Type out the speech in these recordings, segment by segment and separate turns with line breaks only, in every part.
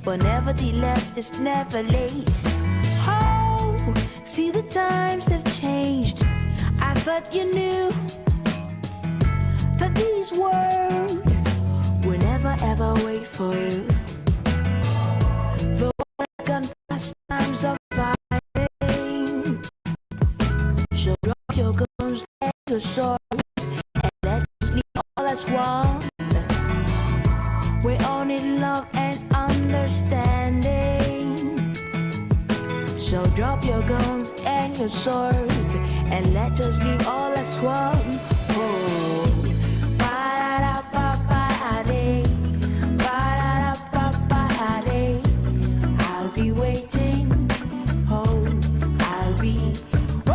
but nevertheless it's never late. Oh, see the times have changed. I thought you knew that these words would never ever wait for you. The gone past times of fighting, so drop your guns and your swords and let us leave all as one. We all need love and understanding, so drop your guns and your swords and let us leave all as one. Oh. I'll be waiting. Oh, I'll be. Oh,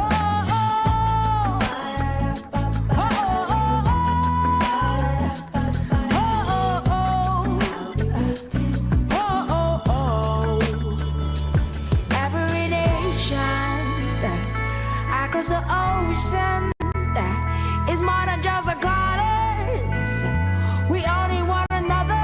oh, oh. Every nation across the ocean is more than just a colors. We all need one another.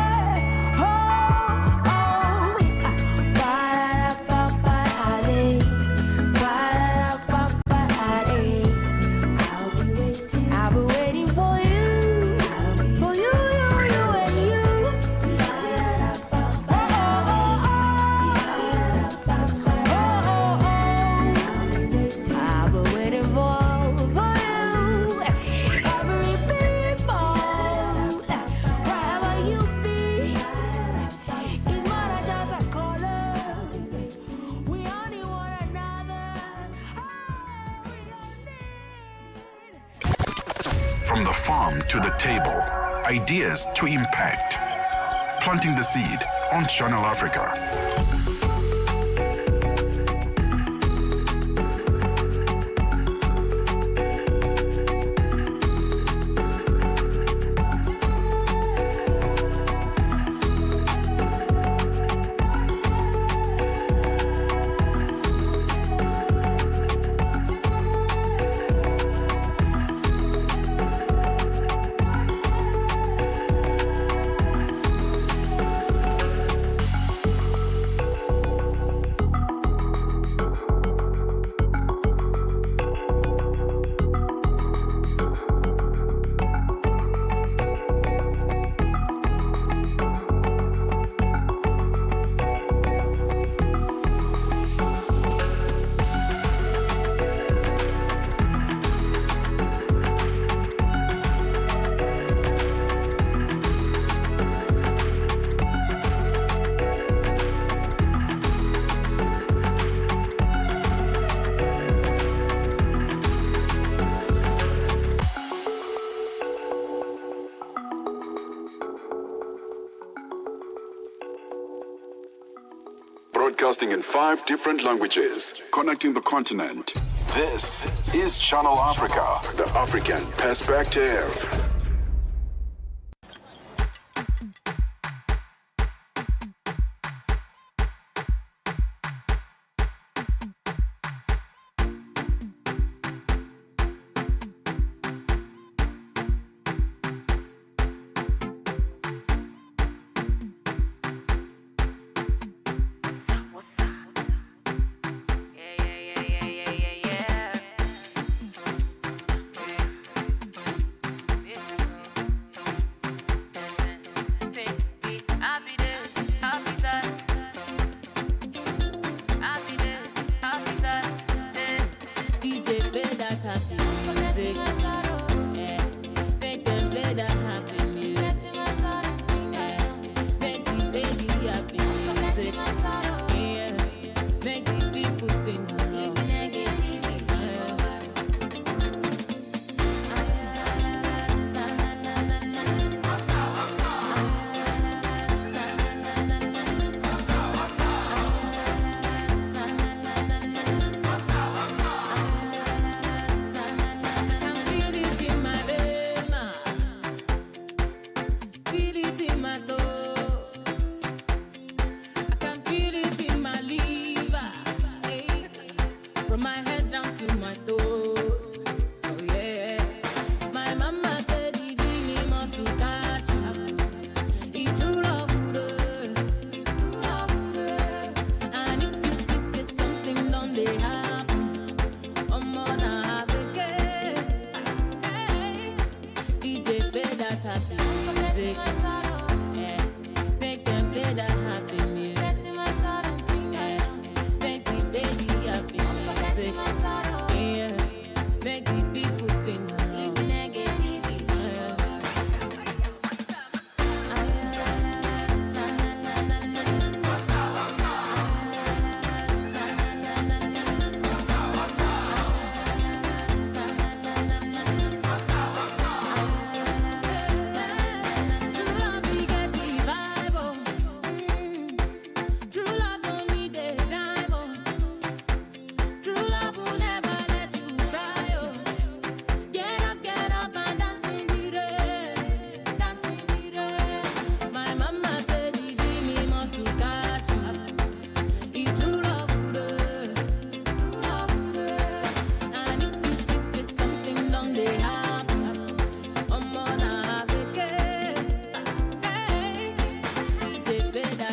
From the farm to the table, ideas to impact. Planting the seed on Channel Africa. Broadcasting in 5 different languages, connecting the continent. This is Channel Africa, the African perspective.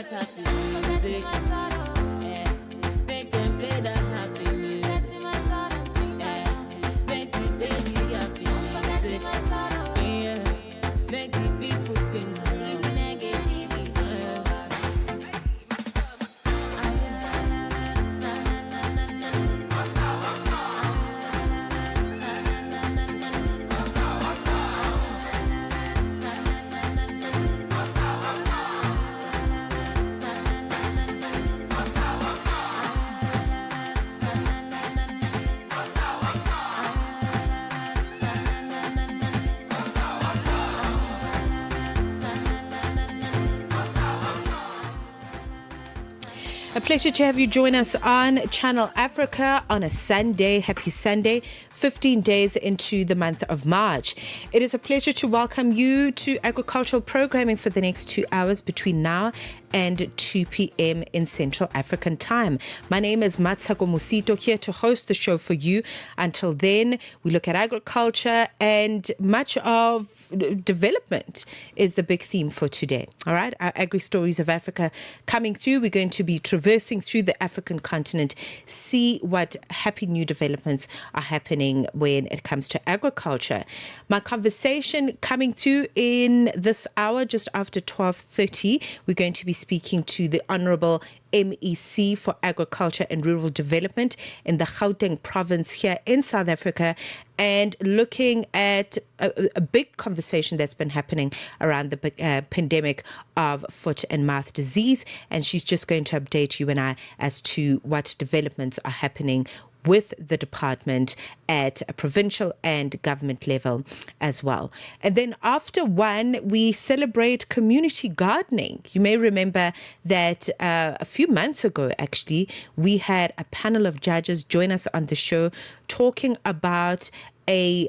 that happy music. Yeah. Make them play that happy music. Yeah. Make me play the happy music. Yeah. Make the people sing along.
A pleasure to have you join us on Channel Africa on a Sunday. Happy Sunday, 15 days into the month of March. It is a pleasure to welcome you to agricultural programming for the next 2 hours between now and 2 p.m. in Central African time. My name is Mmatsheko Mosito, here to host the show for you. Until then, we look at agriculture, and much of development is the big theme for today. All right, our Agri Stories of Africa coming through. We're going to be traversing through the African continent, see what happy new developments are happening when it comes to agriculture. My conversation coming through in this hour, just after 12:30, we're going to be speaking to the Honourable MEC for Agriculture and Rural Development in the Gauteng province here in South Africa, and looking at a big conversation that's been happening around the pandemic of foot and mouth disease. And she's just going to update you and I as to what developments are happening with the department at a provincial and government level as well. And then after 1, we celebrate community gardening. You may remember that a few months ago, actually, we had a panel of judges join us on the show talking about a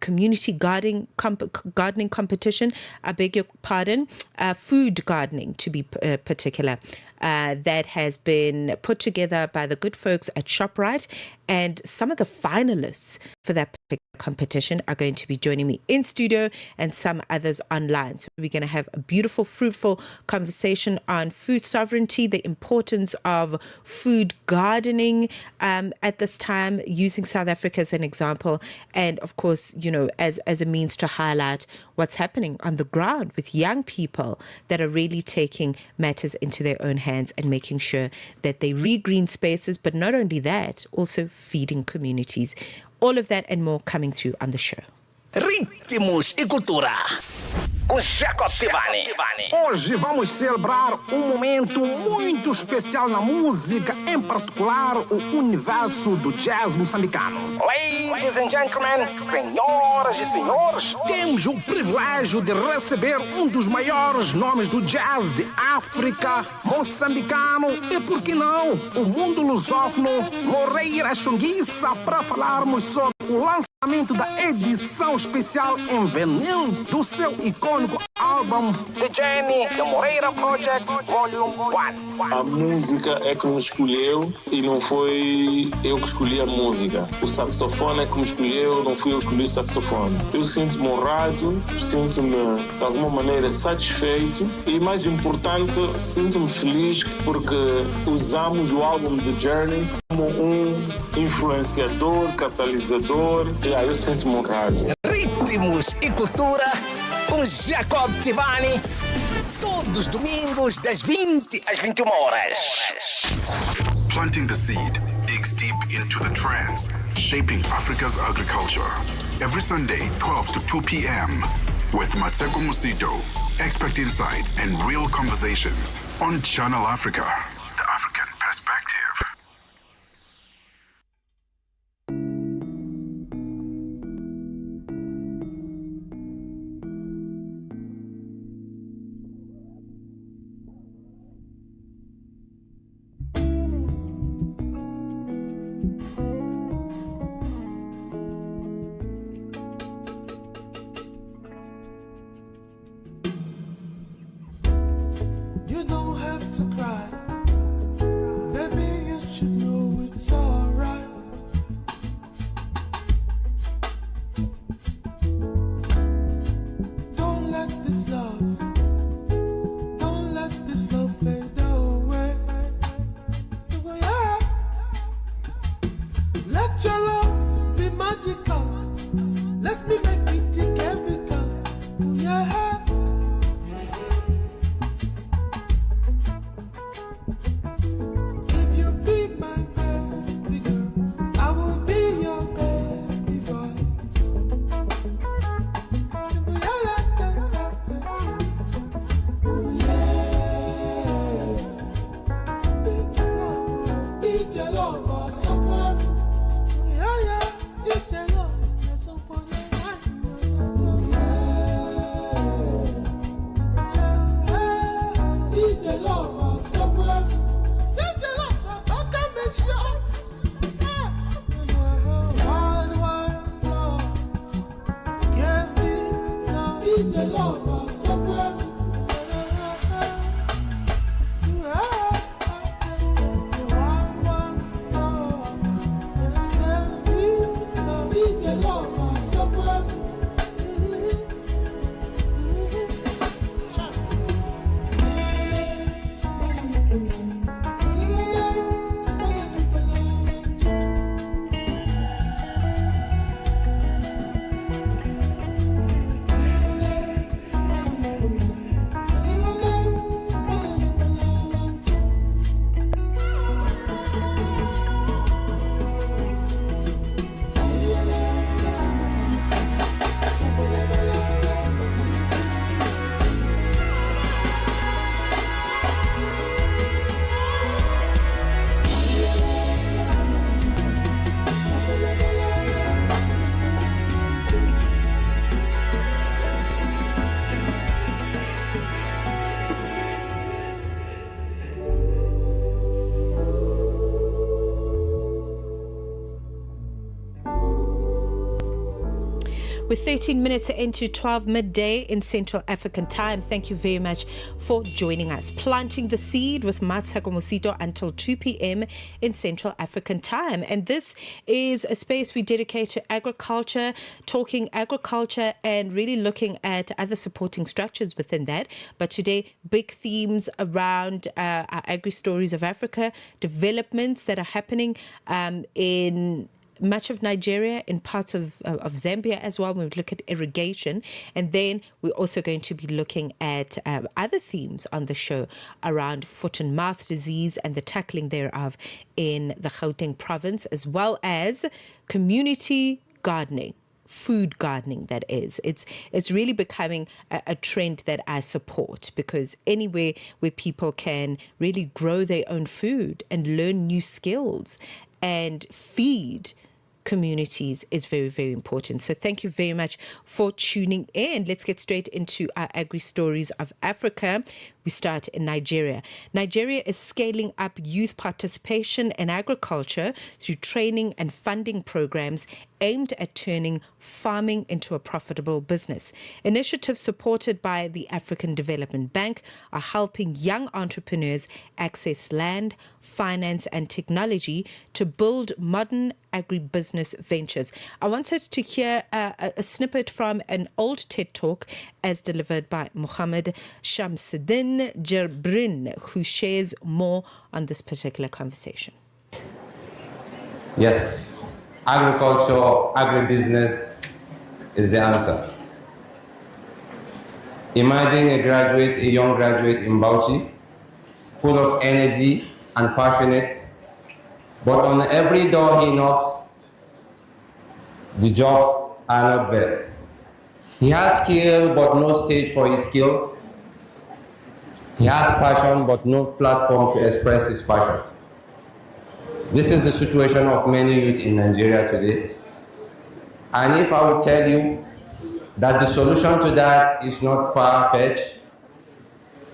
community gardening competition, I beg your pardon, food gardening to be particular, that has been put together by the good folks at ShopRite. And some of the finalists for that particular competition are going to be joining me in studio, and some others online. So we're going to have a beautiful, fruitful conversation on food sovereignty, the importance of food gardening at this time, using South Africa as an example, and of course, you know, as a means to highlight what's happening on the ground with young people that are really taking matters into their own hands and making sure that they re-green spaces, but not only that, also feeding communities. All of that and more coming through on the show.
Ritmos e cultura com Jacob Tivani.
Hoje vamos celebrar um momento muito especial na música, em particular o universo do jazz moçambicano.
Ladies and gentlemen, senhoras e senhores,
Temos o privilégio de receber um dos maiores nomes do jazz de África, moçambicano e, por que não, o mundo lusófono, Moreira Xunguiça, para falarmos sobre o lançamento da edição especial em vinil do seu icônico álbum
The Journey, The Moreira Project, Volume 1.
A música é que me escolheu e não foi eu que escolhi a música. O saxofone é que me escolheu, não fui eu que escolhi o saxofone. Eu sinto-me honrado, sinto-me de alguma maneira satisfeito e, mais importante, sinto-me feliz porque usamos o álbum The Journey como um influenciador, catalisador. E aí eu sinto-me honrado.
Ritmos e cultura com Jacob Tivani. Todos os domingos das 20 às 21 horas.
Planting the seed digs deep into the trends shaping Africa's agriculture. Every Sunday, 12 to 2 p.m. with Mmatsheko Mosito. Expert insights and real conversations on Channel Africa, the African perspective.
You don't have to cry.
We're 13 minutes into 12 midday in Central African time. Thank you very much for joining us. Planting the Seed with Mmatsheko Mosito until 2 p.m. in Central African time. And this is a space we dedicate to agriculture, talking agriculture and really looking at other supporting structures within that. But today, big themes around our agri-stories of Africa, developments that are happening in much of Nigeria, in parts of Zambia as well, when we look at irrigation. And then we're also going to be looking at other themes on the show around foot and mouth disease and the tackling thereof in the Gauteng province, as well as community gardening. Food gardening, that is. It's really becoming a trend that I support, because anywhere where people can really grow their own food and learn new skills and feed communities is very, very important. So thank you very much for tuning in. Let's get straight into our agri-stories of Africa. We start in Nigeria. Nigeria is scaling up youth participation in agriculture through training and funding programs aimed at turning farming into a profitable business. Initiatives supported by the African Development Bank are helping young entrepreneurs access land, finance, and technology to build modern agribusiness ventures. I wanted to hear a snippet from an old TED Talk as delivered by Mmatsheko Mosito, who shares more on this particular conversation.
Yes, agriculture, agribusiness is the answer. Imagine a young graduate in Bauchi, full of energy and passionate, but on every door he knocks, the jobs are not there. He has skill, but no stage for his skills. He has passion, but no platform to express his passion. This is the situation of many youth in Nigeria today. And if I would tell you that the solution to that is not far-fetched,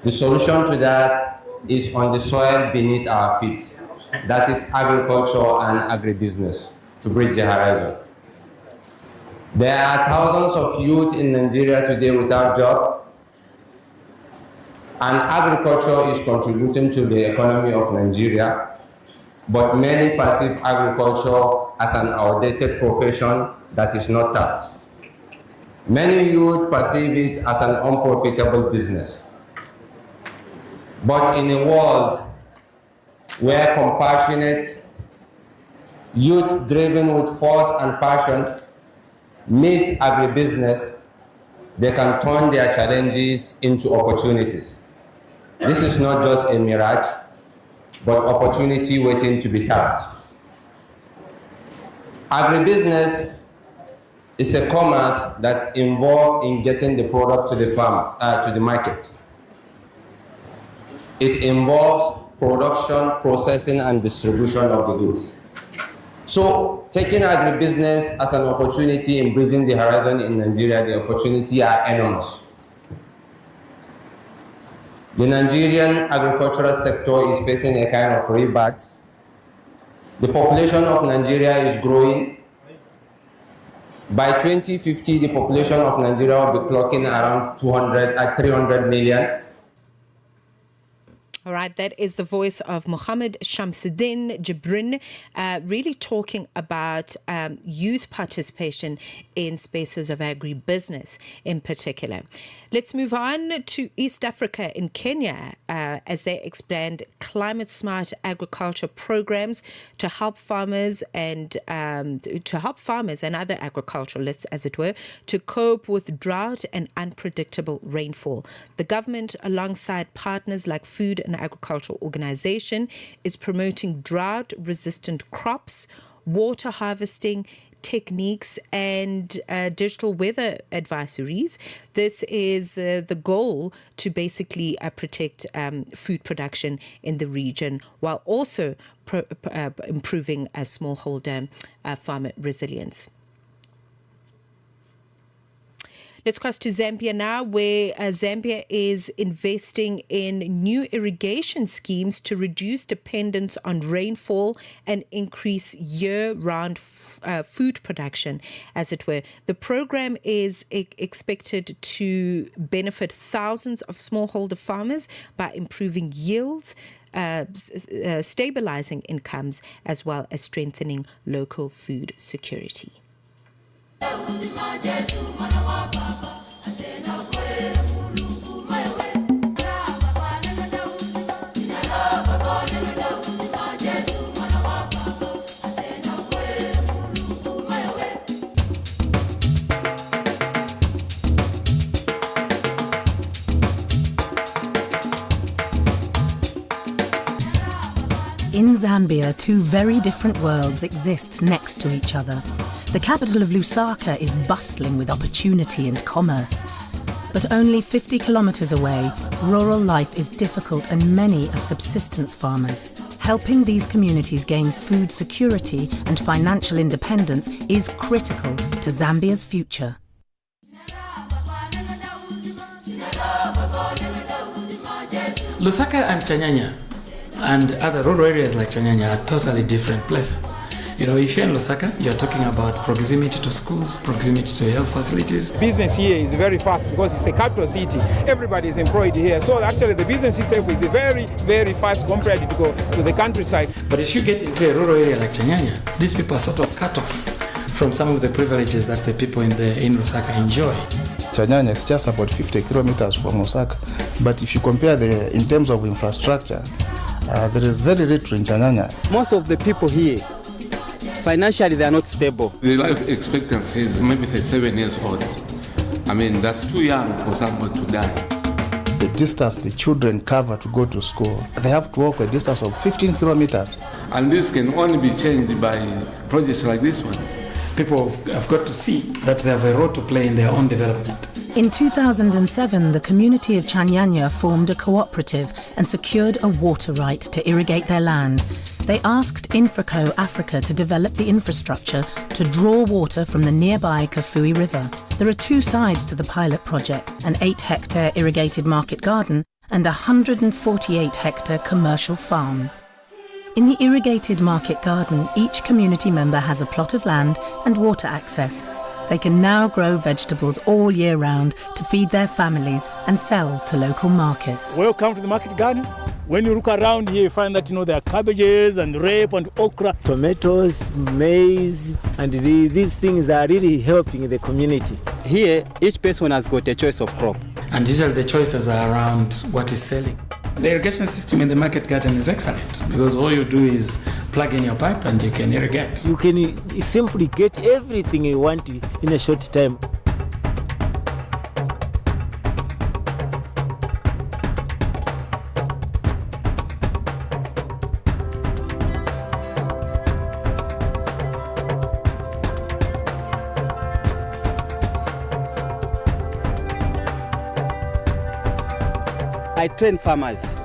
the solution to that is on the soil beneath our feet. That is agriculture and agribusiness, to bridge the horizon. There are thousands of youth in Nigeria today without job, and agriculture is contributing to the economy of Nigeria, but many perceive agriculture as an outdated profession that is not tapped. Many youth perceive it as an unprofitable business. But in a world where compassionate, youth driven with force and passion meet agribusiness, they can turn their challenges into opportunities. This is not just a mirage, but opportunity waiting to be tapped. Agribusiness is a commerce that's involved in getting the product to the farmers, to the market. It involves production, processing, and distribution of the goods. So, taking agribusiness as an opportunity in bridging the horizon in Nigeria, the opportunity are enormous. The Nigerian agricultural sector is facing a kind of rebirth. The population of Nigeria is growing. By 2050, the population of Nigeria will be clocking around 300 million.
All right, that is the voice of Mmatsheko Mosito, really talking about youth participation in spaces of agribusiness in particular. Let's move on to East Africa in Kenya as they expand climate-smart agriculture programs to help farmers and other agriculturalists, as it were, to cope with drought and unpredictable rainfall. The government, alongside partners like Food and Agricultural Organization, is promoting drought-resistant crops, water harvesting techniques, and digital weather advisories. This is the goal to basically protect food production in the region, while also improving smallholder farmer resilience. Let's cross to Zambia now, where Zambia is investing in new irrigation schemes to reduce dependence on rainfall and increase year-round food production, as it were. The program is expected to benefit thousands of smallholder farmers by improving yields, stabilizing incomes, as well as strengthening local food security.
In Zambia, two very different worlds exist next to each other. The capital of Lusaka is bustling with opportunity and commerce. But only 50 kilometers away, rural life is difficult and many are subsistence farmers. Helping these communities gain food security and financial independence is critical to Zambia's future.
Lusaka and Chanyanya and other rural areas like Chanyanya are totally different places. You know, if you're in Lusaka, you're talking about proximity to schools, proximity to health facilities.
Business here is very fast because it's a capital city. Everybody is employed here. So actually the business itself is very, very fast compared to the countryside.
But if you get into a rural area like Chanyanya, these people are sort of cut off from some of the privileges that the people in Lusaka enjoy.
Chanyanya is just about 50 kilometers from Lusaka. But if you compare in terms of infrastructure, there is very little in Chanyanya.
Most of the people here, financially, they are not stable.
The life expectancy is maybe 37 years old. I mean, that's too young for somebody to die.
The distance the children cover to go to school, they have to walk a distance of 15 kilometers.
And this can only be changed by projects like this one.
People have got to see that they have a role to play in their own development.
In 2007, the community of Chanyanya formed a cooperative and secured a water right to irrigate their land. They asked Infraco Africa to develop the infrastructure to draw water from the nearby Kafui River. There are two sides to the pilot project, an 8-hectare irrigated market garden and a 148-hectare commercial farm. In the irrigated market garden, each community member has a plot of land and water access. They can now grow vegetables all year round to feed their families and sell to local markets.
Welcome to the market garden. When you look around here, you find that there are cabbages and rape and okra,
tomatoes, maize, and these things are really helping the community. Here, each person has got a choice of crop.
And usually the choices are around what is selling. The irrigation system in the market garden is excellent because all you do is plug in your pipe and you can irrigate.
You can simply get everything you want in a short time. I train farmers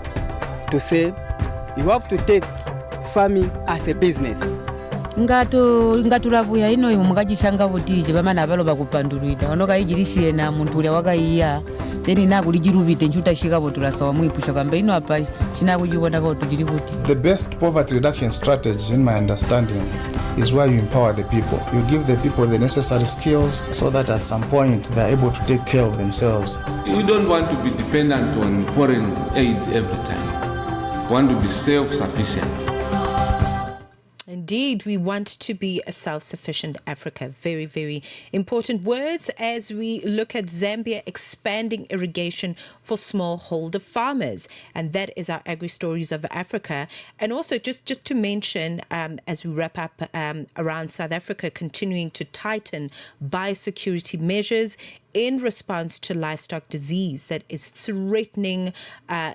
to say you have to take farming as a business.
ngatulavuya ino imu mukachishanga vutije vamana valoba kupandulwita wanokaijirishiye na muntu ulya wakaiya then inakulijiruvite nchutashika votulasawa muipusha kamba ino apa chinakuchiwonaka utujiri kuti.
The best poverty reduction strategy, in my understanding, is where you empower the people. You give the people the necessary skills so that at some point they are able to take care of themselves.
You don't want to be dependent on foreign aid every time. You want to be self-sufficient.
Indeed, we want to be a self-sufficient Africa. Very, very important words as we look at Zambia expanding irrigation for smallholder farmers. And that is our Agri-Stories of Africa. And also just to mention, as we wrap up around South Africa continuing to tighten biosecurity measures in response to livestock disease that is threatening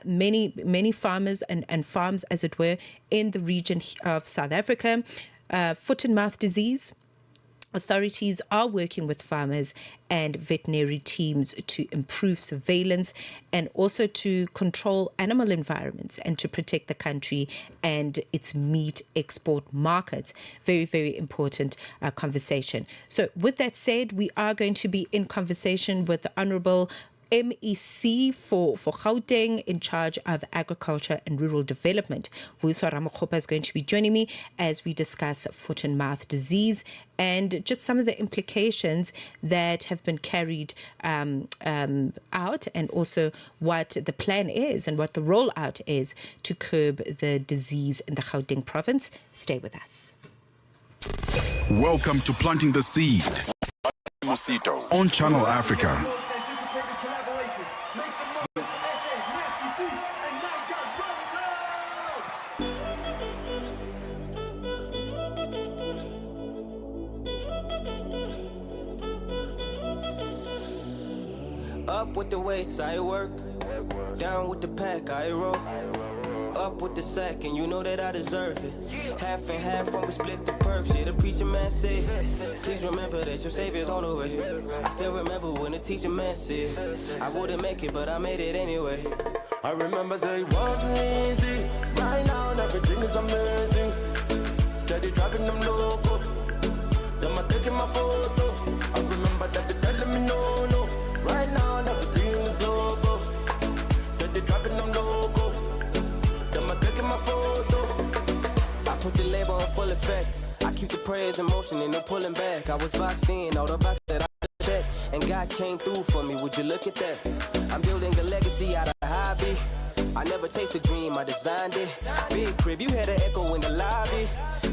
many farmers and farms, as it were, in the region of South Africa. Foot and mouth disease, Authorities are working with farmers and veterinary teams to improve surveillance and also to control animal environments and to protect the country and its meat export markets. Very, very important conversation. So with that said, we are going to be in conversation with the Honourable MEC for Gauteng in charge of agriculture and rural development. Vuyiswa Ramokgopa is going to be joining me as we discuss foot and mouth disease and just some of the implications that have been carried out, and also what the plan is and what the rollout is to curb the disease in the Gauteng province. Stay with us.
Welcome to Planting the Seed Mosito on Channel Africa.
Up with the weights, I work. Down with the pack, I roll. Up with the sack, and you know that I deserve it. Half and half when we split the perks. Yeah, the preacher man said, please remember that your savior's on the way. I still remember when the teacher man said, I wouldn't make it, but I made it anyway.
I remember say it wasn't easy. Right now, everything is amazing. Steady driving them loco. Them are taking my photo. I remember that they telling me no, no. Right now, everything is global. Steady dropping them loco. Them are taking my photo.
I put the label on full effect. I keep the prayers in motion and no pulling back. I was boxed in, all the box that I checked. And God came through for me, would you look at that? I'm building a legacy out of a hobby. I never chased a dream, I designed it. Big crib, you had an echo in the lobby.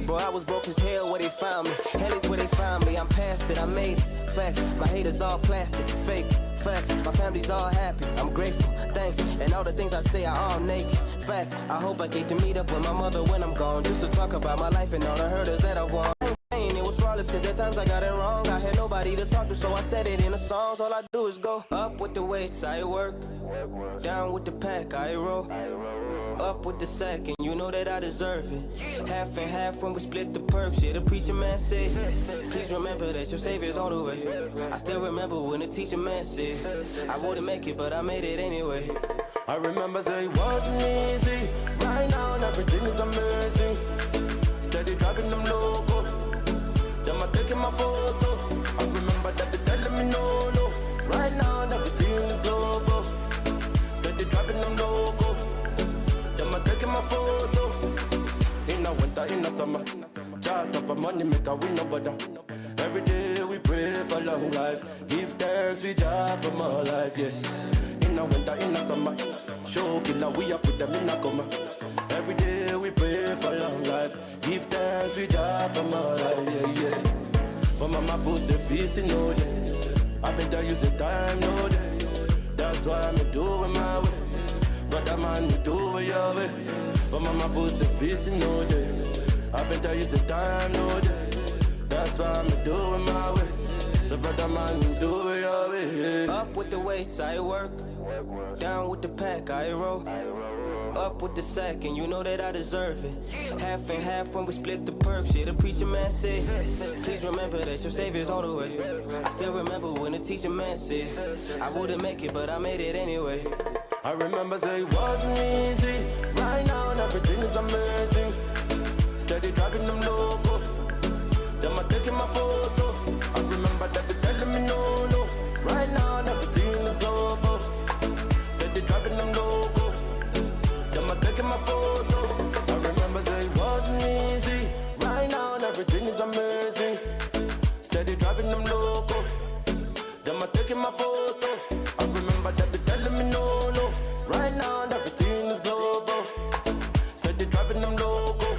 Bro, I was broke as hell where they found me. Hell is where they found me, I'm past it, I made it. Facts, my haters all plastic, fake. Facts, my family's all happy, I'm grateful, thanks. And all the things I say are all naked. Facts, I hope I get to meet up with my mother when I'm gone, just to talk about my life and all the hurdles that I won. It was flawless cause at times I got it wrong. I had nobody to talk to, so I said it in the songs. All I do is go up with the weights, I work. Down with the pack, I roll. Up with the sack, and you know that I deserve it. Half and half when we split the perks. Yeah, the preacher man said, please remember that your savior's on the way. I still remember when the teacher man said, I wouldn't make it, but I made it anyway.
I remember say it wasn't easy. Right now, everything is amazing. Steady driving them loco. Them are taking my photo. I remember that they telling me no, no. Right now, everything is global. Steady dropping them loco. Them are taking my photo. In the winter, in the summer. Chart up a money, make a win no bother. Every day we pray for long life. Give thanks, we job for more life, yeah. In the winter, in the summer. Show killer, we up with them in a coma. Every day we pray for long life. Give thanks, we job for more life, yeah, yeah. For mama post a feast in no day. I better use the time, no day. That's why I'm doing my way. Brother man, we do it your way. For mama post a feast in no day. I better use the time, no day. That's why I'm doing my way. So brother man, we do it your way.
Up with the weights, I work. Down with the pack, I roll. Up with the sack, and you know that I deserve it. Half and half when we split the perks. Yeah, the preacher man said, please remember that your savior's on the way. I still remember when the teacher man said, I wouldn't make it, but I made it anyway.
I remember say it wasn't easy. Right now, everything is amazing. Steady driving them loco. Them are taking my photo. I remember that they telling me no, no. Right now, everything is global. Steady driving them loco. Them are taking my photo. I remember say it wasn't easy. Right now, everything is amazing. Steady driving them loco. Them are taking my photo. I remember that they telling me no, no. Right now, everything is global. Steady driving them loco.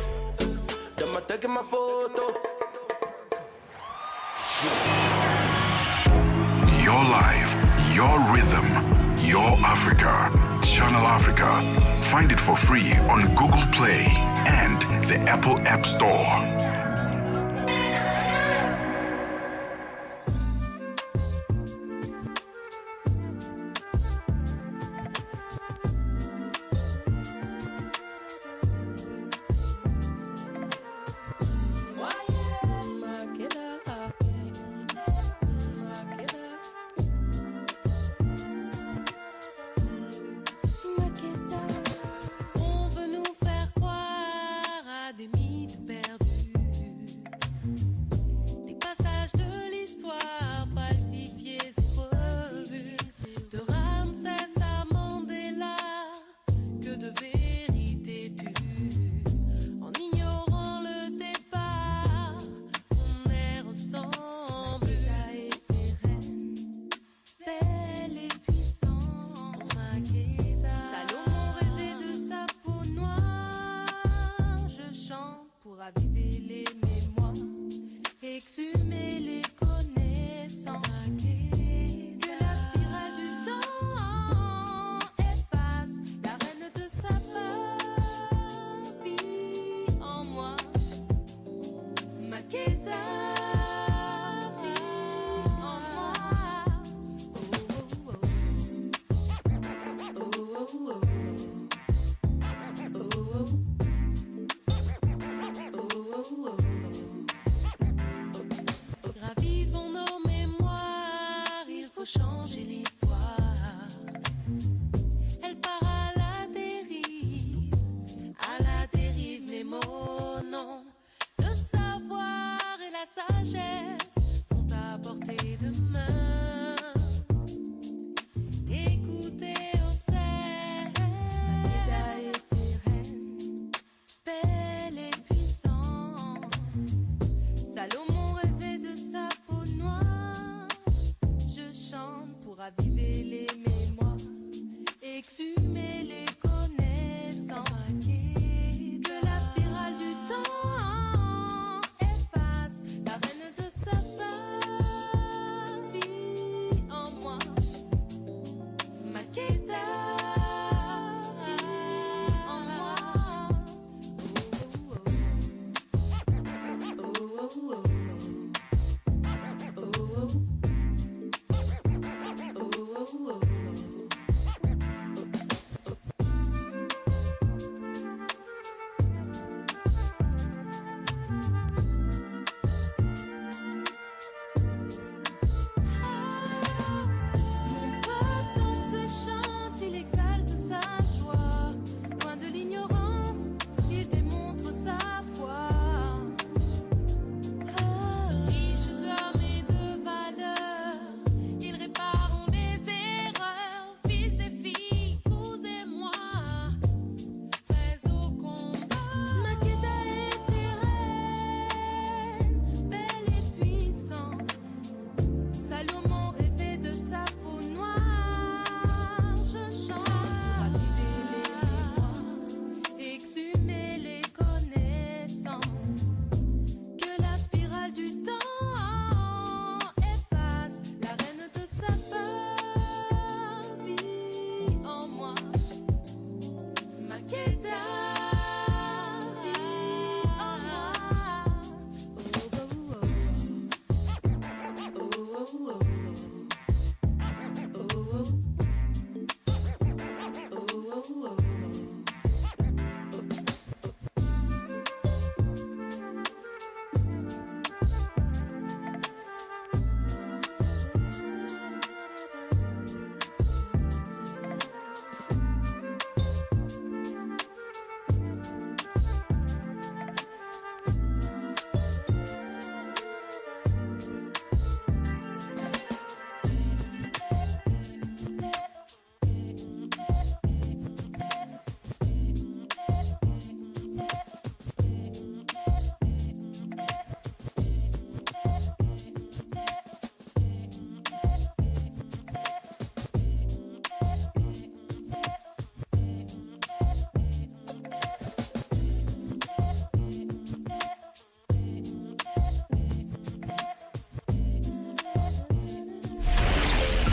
Them are taking my photo.
Your life, your rhythm, your Africa. Channel Africa. Find it for free on Google Play and the Apple App Store.
raviver les mémoires, exhumer les connaissances. Que la spirale du temps efface la reine de sa vie en moi. Makeda vit en moi. Gravivons nos mémoires, il faut changer l'histoire. Elle part à la dérive, mes mots non. Le savoir et la sagesse sont à portée de main. Écoutez, observe. Makeda était reine, belle et puissante. Salomon rêvait de sa peau noire. Je chante pour raviver les mémoires, exhumer les connaissances. Que la spirale du temps efface la reine de sa vie en moi. Makeda vit en moi. Mon pote dans ses chants, il exalte sa joie. Loin de l'ignorance, il démontre sa foi. Riche d'hommes et de valeurs, ils répareront les erreurs. Fils et filles, vous et moi, prêts au combat. Makeda était reine, belle et puissante. Salomon rêvait de sa peau noire. Je chante, raviver les mémoires, exhumer les connaissances. Que la spirale du temps efface la reine de sa vie en moi. Makeda vit en moi.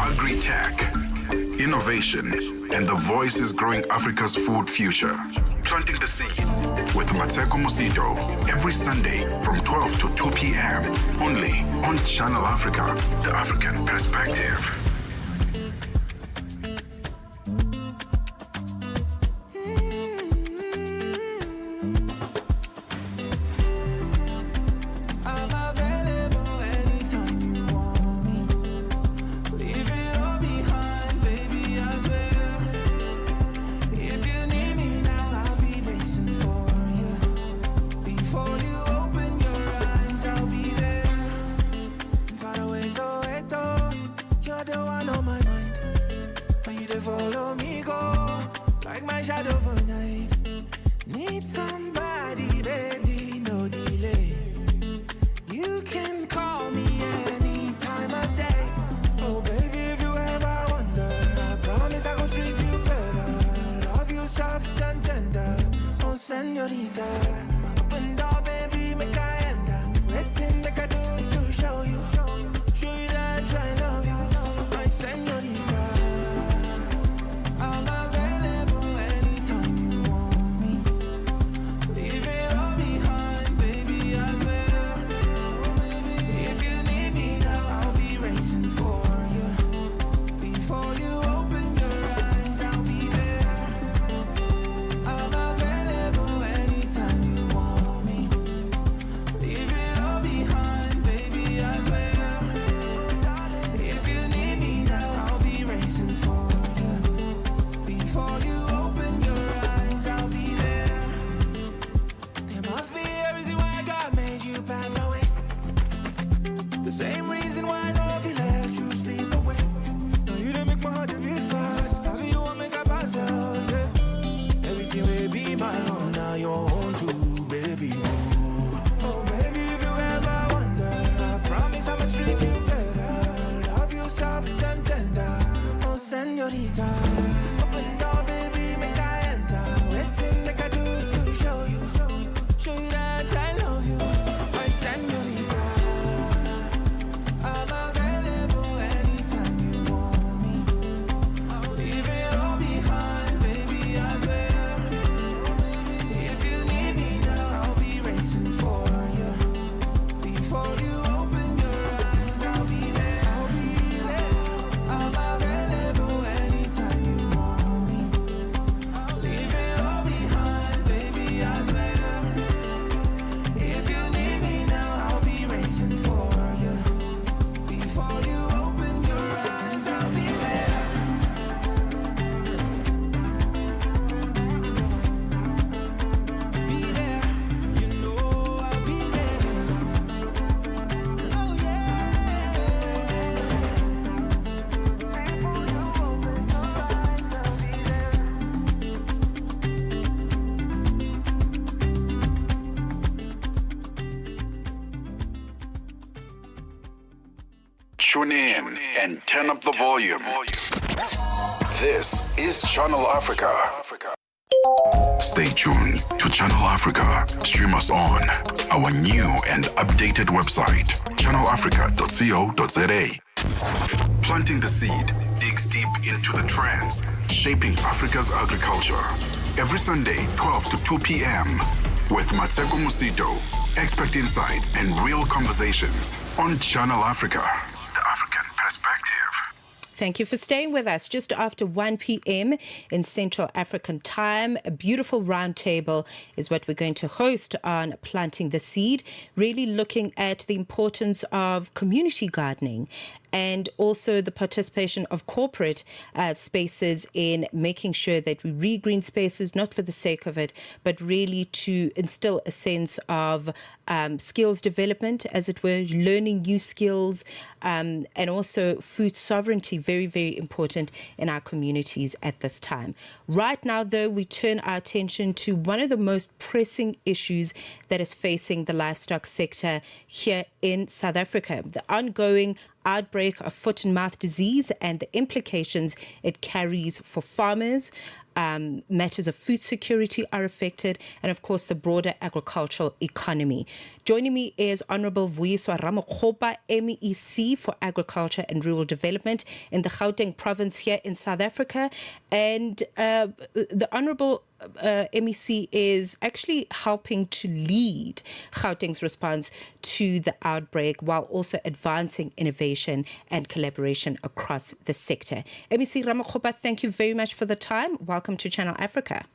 Agri-tech, innovation, and the voices growing Africa's food future. Planting the seed with Mmatsheko Mosito every Sunday from 12 to 2 p.m. only on Channel Africa, the African perspective.
I'm available anytime you want me. Leave it all behind, baby, I swear. If you need me now, I'll be racing for you. Before you open your eyes, I'll be there. Far away, so you're the one on my mind. And you to follow me, go like my shadow for night. Need somebody, baby, no delay. You can call me any time of day. Oh, baby, if you ever wonder, I promise I will treat you better. Love you soft and tender. Oh, señorita, open door, baby.
Tune in and turn up the volume. This is Channel Africa. Stay tuned to Channel Africa. Stream us on our new and updated website, channelafrica.co.za. Planting the Seed digs deep into the trends shaping Africa's agriculture. Every Sunday, 12 to 2 p.m. with Mmatsheko Mosito. Expert insights and real conversations on Channel Africa, the African perspective.
Thank you for staying with us. Just after 1 p.m. in Central African time, a beautiful roundtable is what we're going to host on Planting the Seed, really looking at the importance of community gardening and also the participation of corporate spaces in making sure that we re-green spaces, not for the sake of it, but really to instill a sense of skills development, as it were, learning new skills, and also food sovereignty, very, very important in our communities at this time. Right now, though, we turn our attention to one of the most pressing issues that is facing the livestock sector here in South Africa, the ongoing outbreak of foot and mouth disease and the implications it carries for farmers. Matters of food security are affected, and of course the broader agricultural economy. Joining me is Honourable Vuyiswa Ramokgopa, MEC for Agriculture and Rural Development in the Gauteng province here in South Africa. And the Honourable MEC is actually helping to lead Gauteng's response to the outbreak while also advancing innovation and collaboration across the sector. MEC Ramokgopa, thank you very much for the time. Welcome to Channel Africa.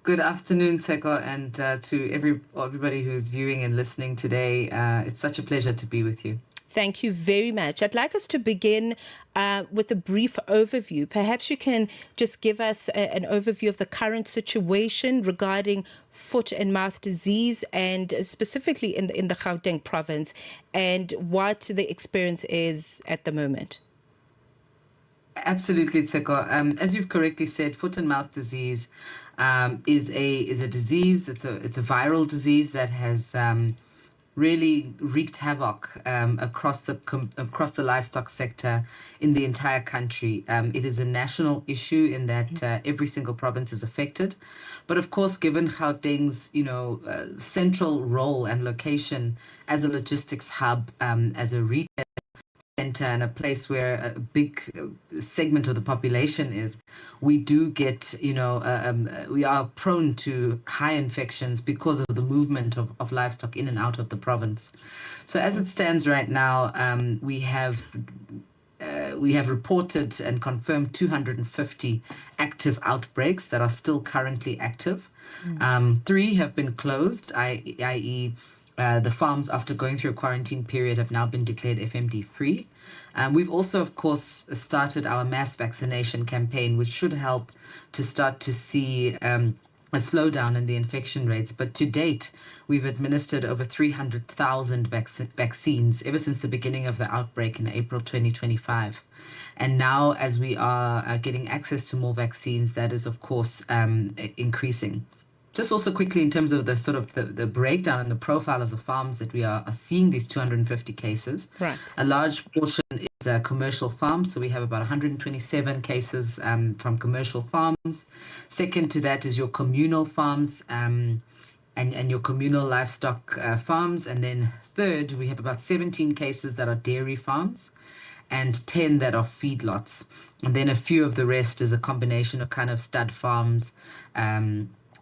Good afternoon, Teko, and to everybody who is viewing and listening today. It's such a pleasure to be with you.
Thank you very much. I'd like us to begin with a brief overview. Perhaps you can just give us an overview of the current situation regarding foot and mouth disease, and specifically in the Gauteng province, and what the experience is at the moment.
Absolutely, Tseko. As you've correctly said, foot and mouth disease is a disease. It's a viral disease that has really wreaked havoc across the livestock sector in the entire country. It is a national issue in that every single province is affected, but of course, given Gauteng's central role and location as a logistics hub, as a retail center and a place where a big segment of the population is, we do get, we are prone to high infections because of the movement of livestock in and out of the province. So as it stands right now, we have reported and confirmed 250 active outbreaks that are still currently active. 3 have been closed, i.e., the farms, after going through a quarantine period, have now been declared FMD free. We've also, of course, started our mass vaccination campaign, which should help to start to see a slowdown in the infection rates. But to date, we've administered over 300,000 vaccines ever since the beginning of the outbreak in April 2025. And now, as we are getting access to more vaccines, that is, of course, increasing. Just also quickly, in terms of the sort of the breakdown and the profile of the farms that we are seeing these 250 cases,
right.
A large portion is commercial farms. So we have about 127 cases from commercial farms. Second to that is your communal farms and your communal livestock farms. And then third, we have about 17 cases that are dairy farms and 10 that are feedlots. And then a few of the rest is a combination of kind of stud farms,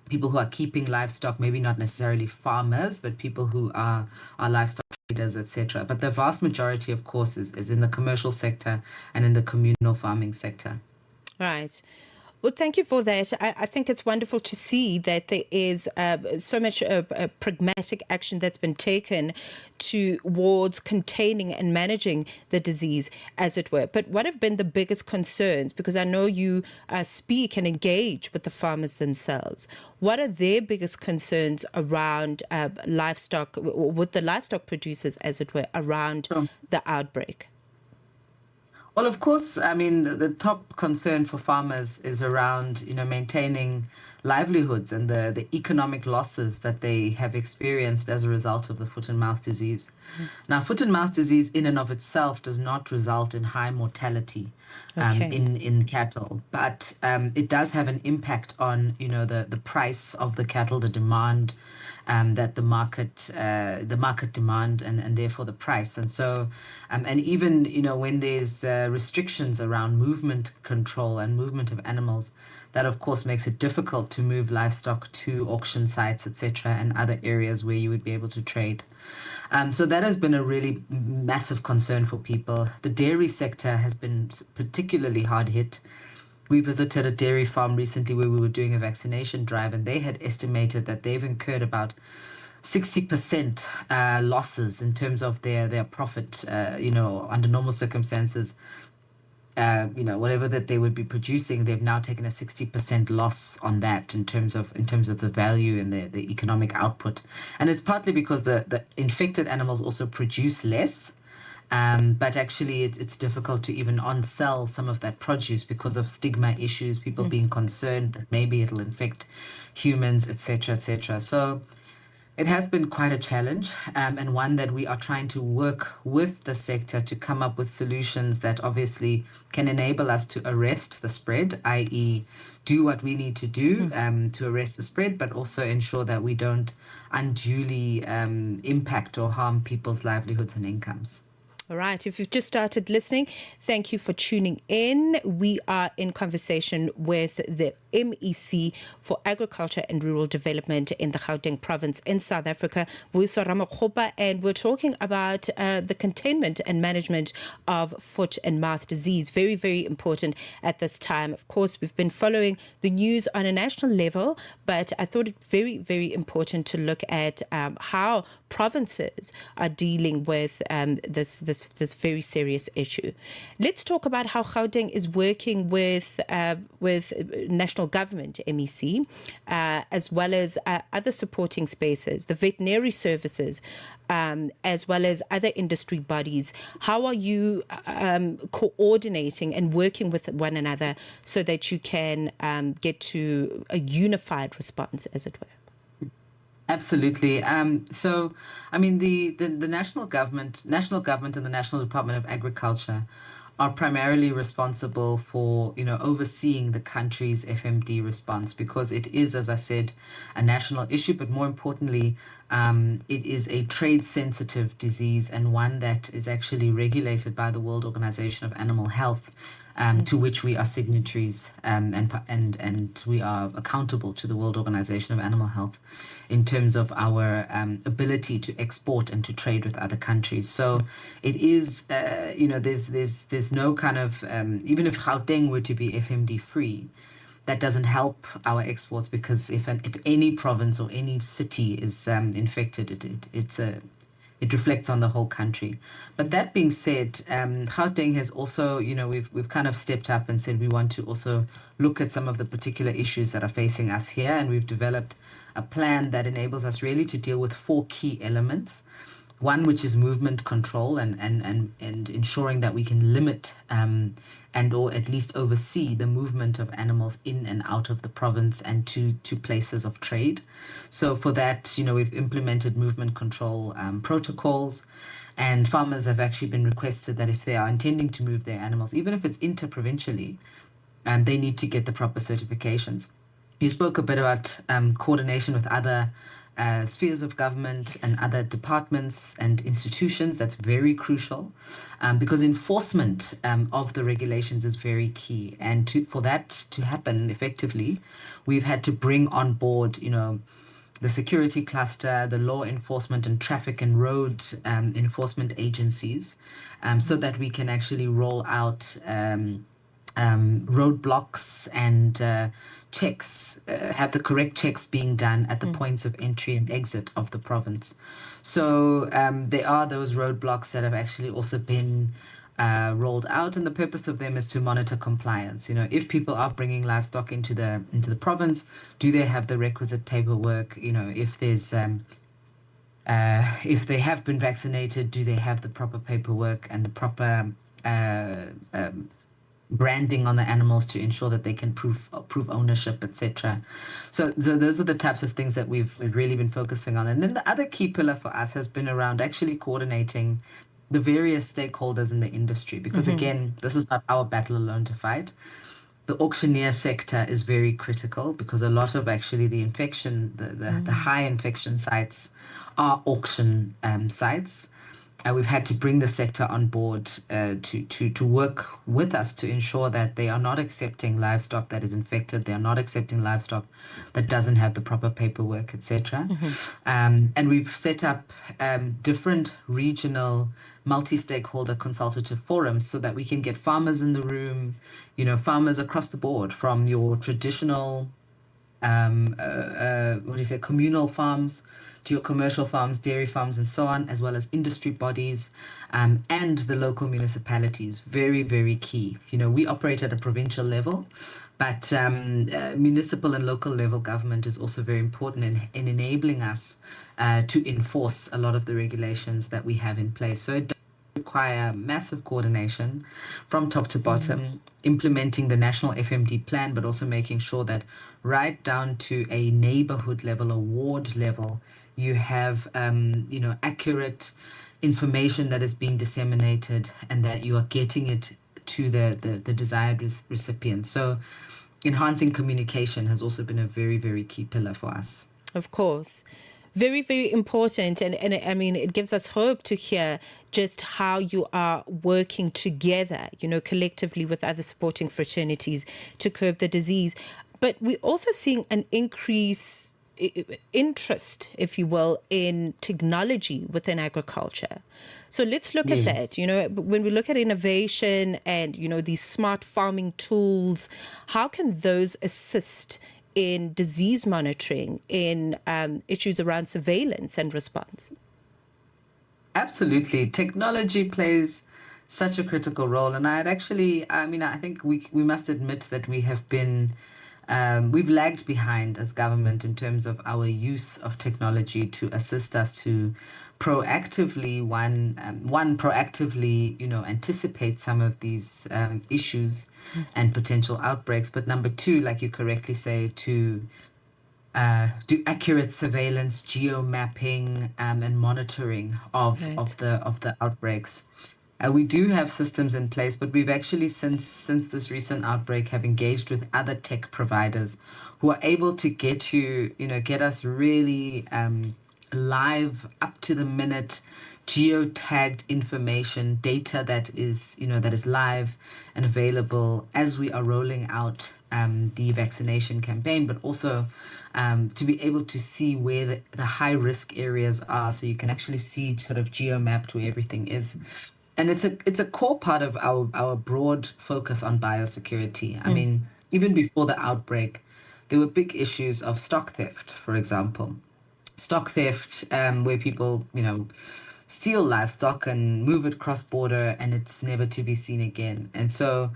people who are keeping livestock, maybe not necessarily farmers, but people who are livestock traders, etc. But the vast majority, of course, is in the commercial sector and in the communal farming sector.
Right. Well, thank you for that. I think it's wonderful to see that there is so much pragmatic action that's been taken towards containing and managing the disease, as it were. But what have been the biggest concerns? Because I know you speak and engage with the farmers themselves. What are their biggest concerns around livestock, with the livestock producers, as it were, around the outbreak?
Well, of course, I mean, the top concern for farmers is around, maintaining livelihoods and the economic losses that they have experienced as a result of the foot and mouth disease. Now, foot and mouth disease in and of itself does not result in high mortality
Okay.
in cattle, but it does have an impact on, you know, the price of the cattle, the demand that the market demand, and therefore the price. And so, and even, you know, when there's restrictions around movement control and movement of animals, that of course makes it difficult to move livestock to auction sites, etc., and other areas where you would be able to trade. So that has been a really massive concern for people. The dairy sector has been particularly hard hit. We visited a dairy farm recently where we were doing a vaccination drive, and they had estimated that they've incurred about 60% losses in terms of their profit, you know, under normal circumstances. You know, whatever that they would be producing, they've now taken a 60% loss on that in terms of the value and the economic output. And it's partly because the infected animals also produce less. But actually, it's difficult to even on-sell some of that produce because of stigma issues, people being concerned that maybe it'll infect humans, etc., etc. So it has been quite a challenge, and one that we are trying to work with the sector to come up with solutions that obviously can enable us to arrest the spread, i.e., do what we need to do to arrest the spread, but also ensure that we don't unduly impact or harm people's livelihoods and incomes.
All right. If you've just started listening, thank you for tuning in. We are in conversation with the MEC for Agriculture and Rural Development in the Gauteng province in South Africa, Vuyiswa Ramakgopa, and we're talking about the containment and management of foot and mouth disease. Very, very important at this time. Of course, we've been following the news on a national level, but I thought it very, very important to look at how provinces are dealing with this very serious issue. Let's talk about how Gauteng is working with national government, MEC, as well as other supporting spaces, the veterinary services, as well as other industry bodies. How are you coordinating and working with one another so that you can get to a unified response, as it were?
Absolutely. So, I mean, the national government and the National Department of Agriculture are primarily responsible for, you know, overseeing the country's FMD response, because it is, as I said, a national issue, but more importantly, it is a trade-sensitive disease and one that is actually regulated by the World Organization of Animal Health, to which we are signatories, and we are accountable to the World Organization of Animal Health in terms of our ability to export and to trade with other countries. So it is, you know, there's no kind of, even if Gauteng were to be FMD free, that doesn't help our exports, because if any province or any city is infected, it reflects on the whole country. But that being said, Gauteng has also, you know, we've kind of stepped up and said we want to also look at some of the particular issues that are facing us here, and we've developed a plan that enables us really to deal with 4 key elements. One, which is movement control and ensuring that we can limit and or at least oversee the movement of animals in and out of the province and to places of trade. So for that, you know, we've implemented movement control protocols, and farmers have actually been requested that if they are intending to move their animals, even if it's interprovincially, they need to get the proper certifications. You spoke a bit about coordination with other spheres of government and other departments and institutions. That's very crucial, because enforcement of the regulations is very key. And for that to happen effectively, we've had to bring on board, you know, the security cluster, the law enforcement and traffic and road enforcement agencies, so that we can actually roll out roadblocks and checks, have the correct checks being done at the points of entry and exit of the province. So there are those roadblocks that have actually also been rolled out, and the purpose of them is to monitor compliance. You know, if people are bringing livestock into the province, do they have the requisite paperwork? You know, if there's if they have been vaccinated, do they have the proper paperwork and the proper branding on the animals to ensure that they can prove ownership, etc. So those are the types of things that we've really been focusing on. And then the other key pillar for us has been around actually coordinating the various stakeholders in the industry, because again, this is not our battle alone to fight. The auctioneer sector is very critical because a lot of actually the high infection sites are auction sites. We've had to bring the sector on board to work with us to ensure that they are not accepting livestock that is infected. They are not accepting livestock that doesn't have the proper paperwork, etc. And we've set up different regional multi-stakeholder consultative forums so that we can get farmers in the room, farmers across the board, from your traditional communal farms to your commercial farms, dairy farms, and so on, as well as industry bodies and the local municipalities. Very, very key. We operate at a provincial level, but municipal and local level government is also very important in enabling us to enforce a lot of the regulations that we have in place. So it does require massive coordination from top to bottom, implementing the national FMD plan, but also making sure that right down to a neighborhood level, a ward level, you have accurate information that is being disseminated and that you are getting it to the desired recipient. So enhancing communication has also been a very, very key pillar for us.
Of course. Very, very important. And I mean, it gives us hope to hear just how you are working together, collectively with other supporting fraternities to curb the disease. But we're also seeing an increase interest, if you will, in technology within agriculture. So let's look at that. When we look at innovation and, these smart farming tools, how can those assist in disease monitoring, in issues around surveillance and response?
Absolutely. Technology plays such a critical role. And I think we must admit that we have been we've lagged behind as government in terms of our use of technology to assist us to proactively anticipate some of these issues and potential outbreaks. But number two, like you correctly say, to do accurate surveillance, geo-mapping, and monitoring of the outbreaks. We do have systems in place, but we've actually, since this recent outbreak, have engaged with other tech providers who are able to get us really live, up to the minute, geo-tagged information, data that is live and available as we are rolling out the vaccination campaign, but also to be able to see where the high-risk areas are, so you can actually see sort of geo-mapped where everything is. And it's a core part of our broad focus on biosecurity. I mean, even before the outbreak, there were big issues of stock theft, for example. Stock theft, where people, steal livestock and move it cross-border, and it's never to be seen again. And so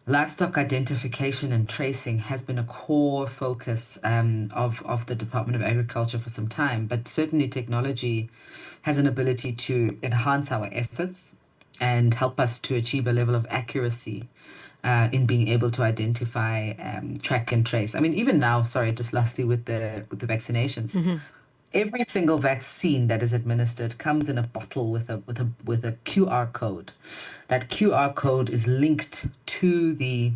livestock identification and tracing has been a core focus of the Department of Agriculture for some time, but certainly technology has an ability to enhance our efforts and help us to achieve a level of accuracy in being able to identify, track and trace. I mean, even now, just lastly with the vaccinations, every single vaccine that is administered comes in a bottle with a QR code. That QR code is linked to the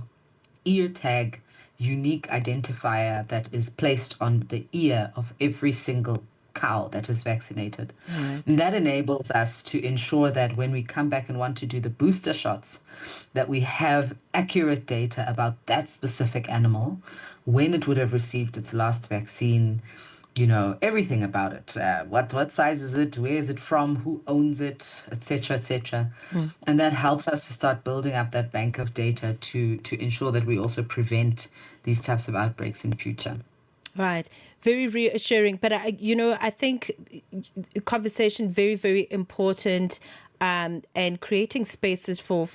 ear tag unique identifier that is placed on the ear of every single cow that is vaccinated. Right. And that enables us to ensure that when we come back and want to do the booster shots, that we have accurate data about that specific animal, when it would have received its last vaccine, everything about it. What size is it? Where is it from? Who owns it? Etc. etc. And that helps us to start building up that bank of data to ensure that we also prevent these types of outbreaks in future.
Right. Very reassuring. But, I think conversation very, very important, and creating spaces for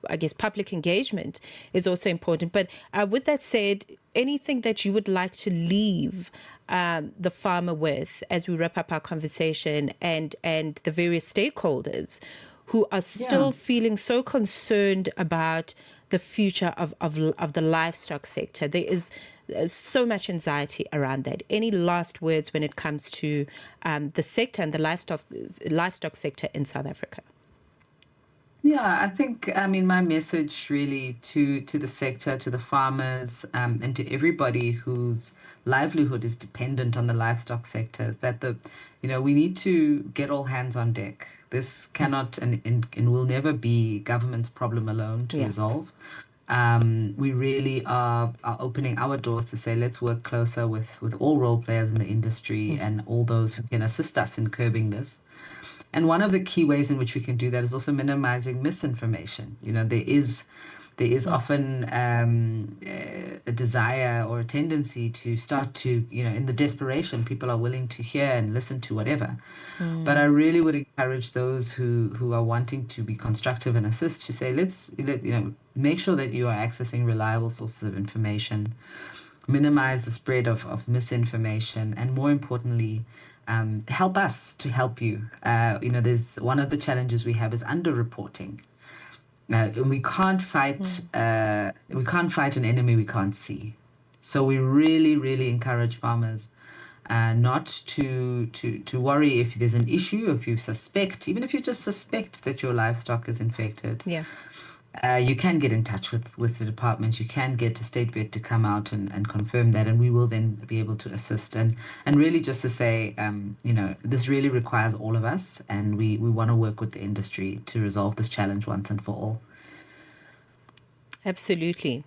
I guess, public engagement is also important. But with that said, anything that you would like to leave the farmer with as we wrap up our conversation, and the various stakeholders who are still feeling so concerned about the future of the livestock sector. There is so much anxiety around that. Any last words when it comes to the sector and the livestock sector in South Africa?
Yeah, I think, my message really to the sector, to the farmers, and to everybody whose livelihood is dependent on the livestock sector is that we need to get all hands on deck. This cannot and will never be government's problem alone to resolve. We really are opening our doors to say, let's work closer with all role players in the industry and all those who can assist us in curbing this. And one of the key ways in which we can do that is also minimizing misinformation. There is often a desire or a tendency to start to, in the desperation, people are willing to hear and listen to whatever. But I really would encourage those who are wanting to be constructive and assist to say, let's make sure that you are accessing reliable sources of information, minimize the spread of misinformation, and more importantly, help us to help you. There's one of the challenges we have is underreporting. We can't fight an enemy we can't see. So we really, really encourage farmers not to worry if there's an issue, if you suspect, even if you just suspect that your livestock is infected.
Yeah.
You can get in touch with the department. You can get a state vet to come out and confirm that, and we will then be able to assist. And really just to say, this really requires all of us, and we want to work with the industry to resolve this challenge once and for all.
Absolutely.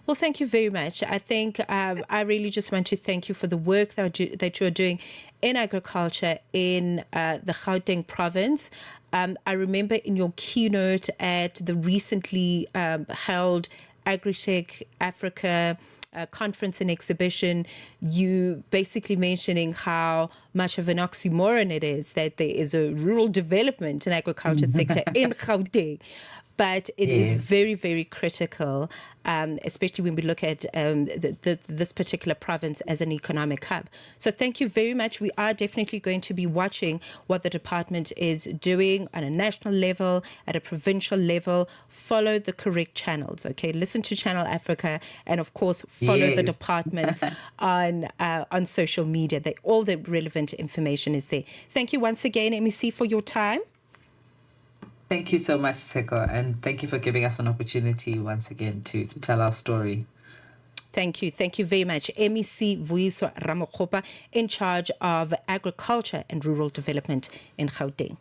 Well, thank you very much. I think I really just want to thank you for the work that you're doing in agriculture in the Gauteng province. I remember in your keynote at the recently held Agritech Africa conference and exhibition, you basically mentioning how much of an oxymoron it is that there is a rural development and agriculture sector in Gauteng. But it is very, very critical, especially when we look at this particular province as an economic hub. So thank you very much. We are definitely going to be watching what the department is doing on a national level, at a provincial level. Follow the correct channels, okay? Listen to Channel Africa, and of course, follow the departments on social media. All the relevant information is there. Thank you once again, MEC, for your time.
Thank you so much, Seko, and thank you for giving us an opportunity once again to tell our story.
Thank you. Thank you very much. MEC Vuyiswa Ramokgopa, in charge of agriculture and rural development in Gauteng.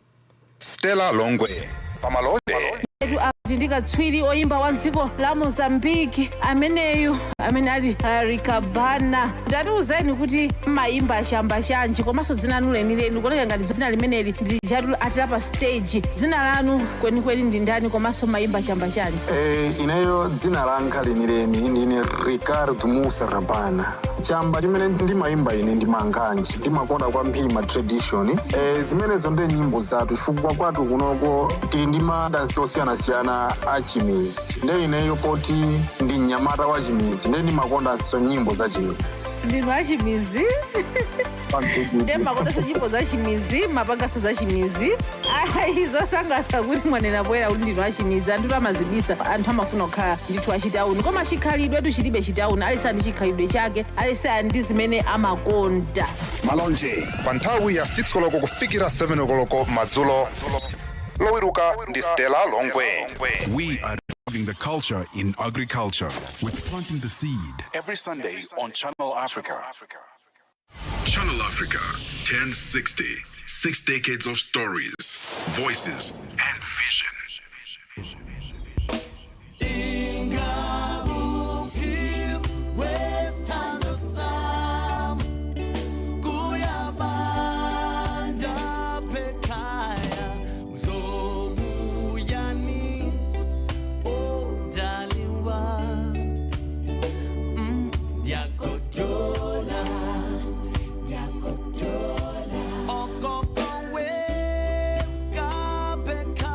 Stella Longwe, Pamalode.
ndikatswiri oimba wa dziko la Mozambique ameneyu amene ali Rikabana ndatiuzeni kuti maimba chamba chanji komanso dzina lanu lenileni kuoneka ngati dzina limeneli ndijatu atila pa stage. Dzina lanu kwenikweni ndi ndani komanso maimba chamba chanji?
Ineyo dzina langa lenileni ndine Ricardo Musa Rabana. Chamba chimene ndimaimba ine ndi manganji, ndimakonda kwambiri ma tradition. Zimenezo ndi nyimbo zathu chifukwa kwathu kunoko tili ndi madansi osiyana-siyana achimizi. Nde ineyo poti ndi mnyamata wa chimizi, nde ndimakondanso nyimbo za chimizi.
Ndinu achimizi? Nde makondanso nyimbo za chimizi, mapangaso za chimizi. Zosangalatsa kuti mwanena bwera kuti ndinu achimizi, anthu amazibisa, anthu amafuna kukhala ndithu achitauni. Koma chikhalidwe tu chilibe chitauni, alisa ndi chikhalidwe chake, alisa ndi zimene amakonda.
Malonje, pa nthawi ya 6 koloko kufikira 7 koloko madzulo. Lowiruka ndi Stella Longwe. We are reviving the culture in agriculture with Planting the Seed every Sunday on Channel Africa. Channel Africa 1060. 6 decades of stories, voices, and vision.
Pekaya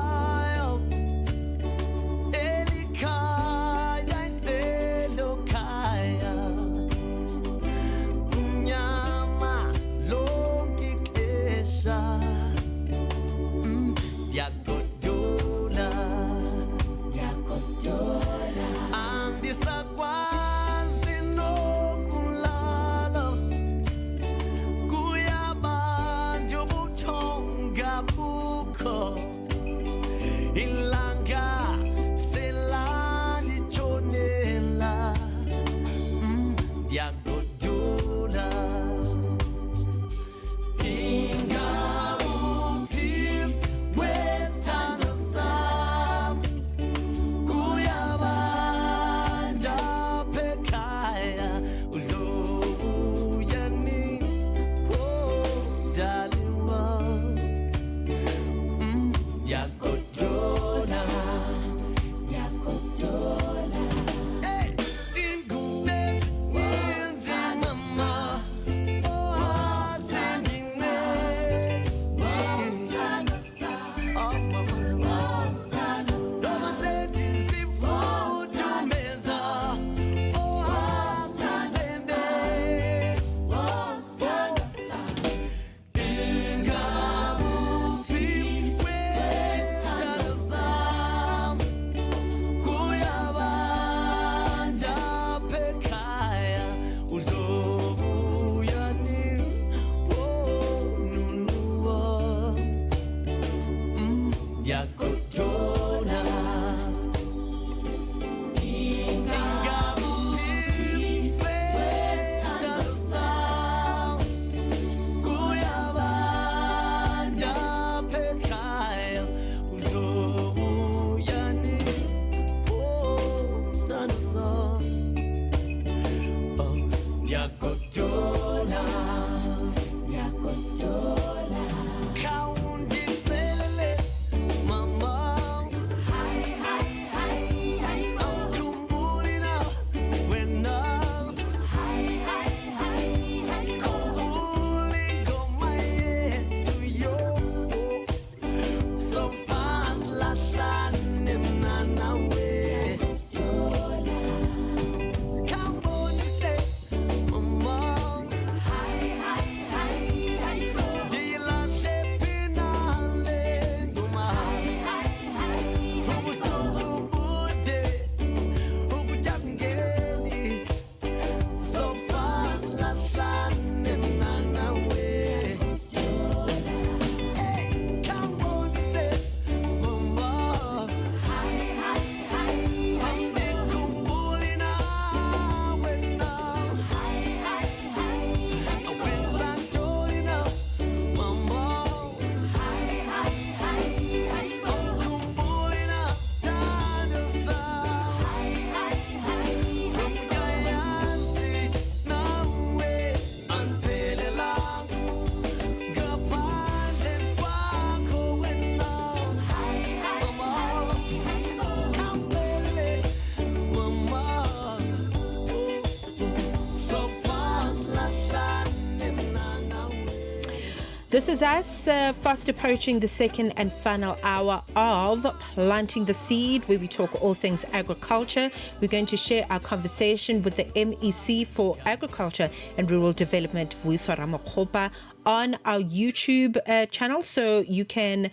This is us fast approaching the second and final hour of Planting the Seed, where we talk all things agriculture. We're going to share our conversation with the MEC for Agriculture and Rural Development, Vuyiswa Ramakgopa, on our YouTube channel, so you can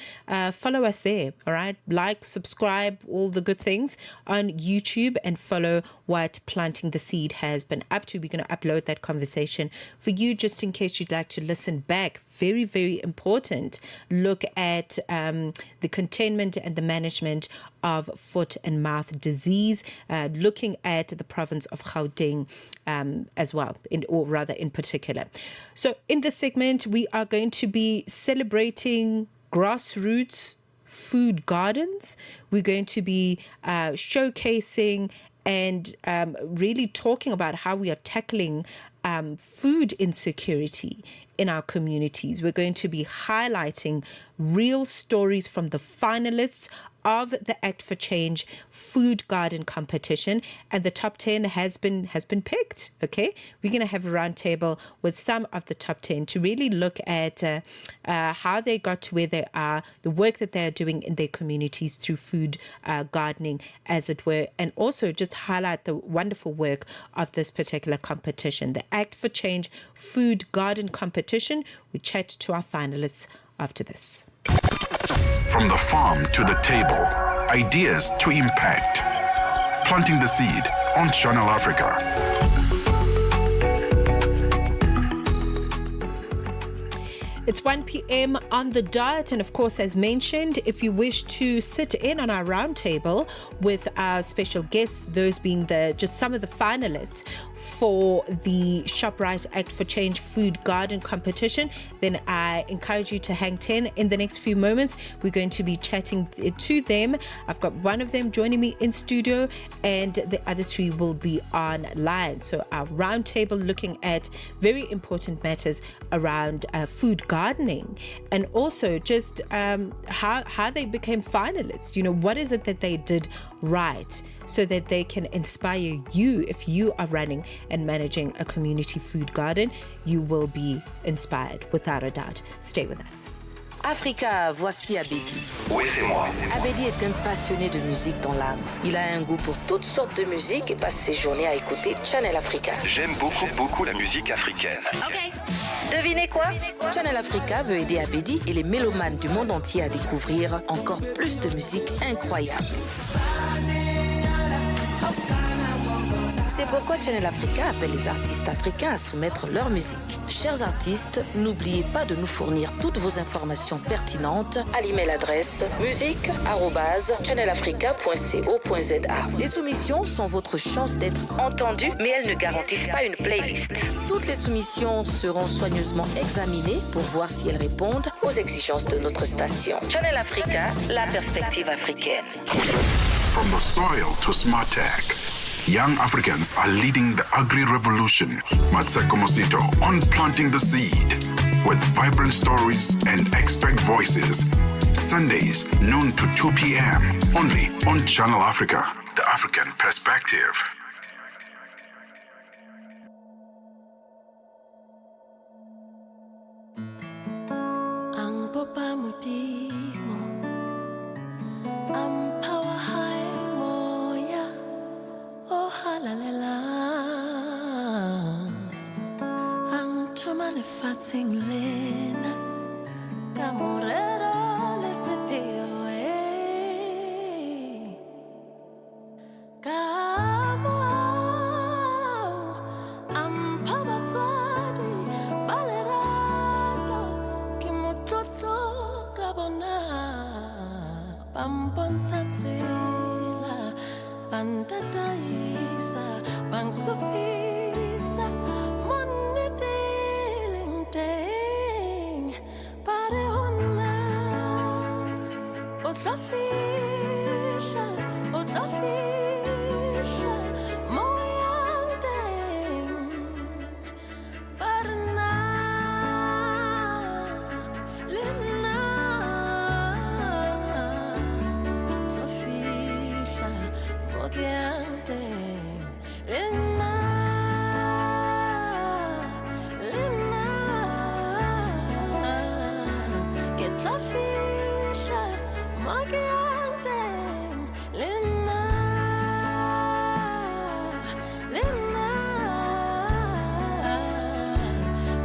follow us there, all right? Like, subscribe, all the good things on YouTube, and follow what Planting the Seed has been up to. We're going to upload that conversation for you just in case you'd like to listen back. Very, very important look at the containment and the management of foot and mouth disease, looking at the province of Gauteng as well, or rather in particular. So in this segment, we are going to be celebrating grassroots food gardens. We're going to be showcasing and really talking about how we are tackling food insecurity in our communities. We're going to be highlighting real stories from the finalists of the Act for Change Food Garden Competition, and the top 10 has been picked. Okay, we're going to have a roundtable with some of the top 10 to really look at how they got to where they are, the work that they are doing in their communities through food gardening, as it were, and also just highlight the wonderful work of this particular competition, the Act for Change Food Garden Competition. We chat to our finalists after this.
From the farm to the table, ideas to impact. Planting the Seed on Channel Africa.
It's 1 p.m. on the dot, and of course, as mentioned, if you wish to sit in on our roundtable with our special guests, those being just some of the finalists for the ShopRite Act for Change Food Garden Competition, then I encourage you to hang 10. In the next few moments, we're going to be chatting to them. I've got one of them joining me in studio, and the other three will be online. So our roundtable looking at very important matters around food gardening, and also just how they became finalists. You know, what is it that they did right so that they can inspire you. If you are running and managing a community food garden, you will be inspired without a doubt. Stay with us.
Africa, voici Abedi.
Oui, c'est moi.
Abedi est un passionné de musique dans l'âme. Il a un goût pour toutes sortes de musique et passe ses journées à écouter Channel Africa.
J'aime beaucoup la musique africaine.
Ok. Devinez quoi? Channel Africa veut aider Abedi et les mélomanes du monde entier à découvrir encore plus de musique incroyable. C'est pourquoi Channel Africa appelle les artistes africains à soumettre leur musique. Chers artistes, n'oubliez pas de nous fournir toutes vos informations pertinentes à l'email adresse musique@channelafrica.co.za. Les soumissions sont votre chance d'être entendues, mais elles ne garantissent pas une playlist. Toutes les soumissions seront soigneusement examinées pour voir si elles répondent aux exigences de notre station. Channel Africa, la perspective africaine.
From the soil to smart tech, young Africans are leading the agri-revolution. Mmatsheko Mosito on Planting the Seed, with vibrant stories and expert voices. Sundays, noon to 2 p.m. Only on Channel Africa, the African perspective.
Ang papamutimo, ang pawahay moya, oh halalela. Ang tumalifatsing lena, kamorero lesepeo Kamo, ang pamatwadi, balerato, kimototlo kabona, pamponsatsela, pantataisa, pangsupisa, monetiling, parehona, otlafisha, moyanteng, parna, lina, otlafisha, moyanteng, lina, lina. Ngitafisha makiyandeng lena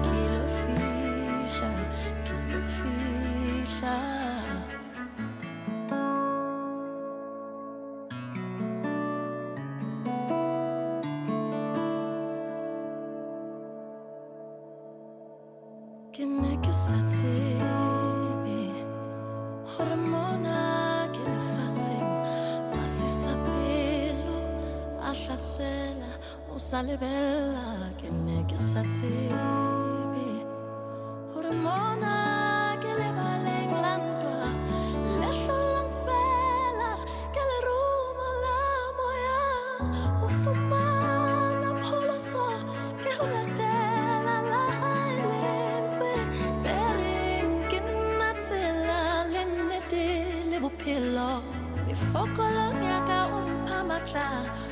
kilofisha ke ne ke sa tsebe hore mona ke lefatsheng masisapelo a hlasela o sa lebella ke ne ke sa tsebe hore mona ke lebaleng la ntwa le hlolang fela ke leruma la moya ho fumana pholoso ke ho latela la haeletswe le reng ke nna tsela le nnete le bophelo mefokolong ya ka o mpha matla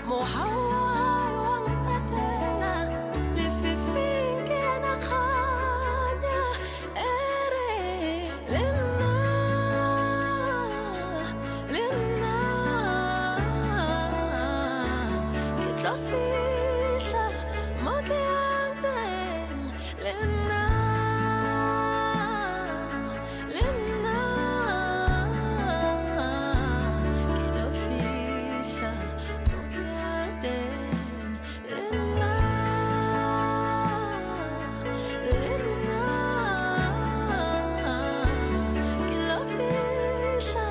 mohawa wa ntatela lefifing ke ena kganya ere le nna ke tla fihla mo ke yang teng le nna ke lo fihla mo ke yang teng le nna ke lo fihla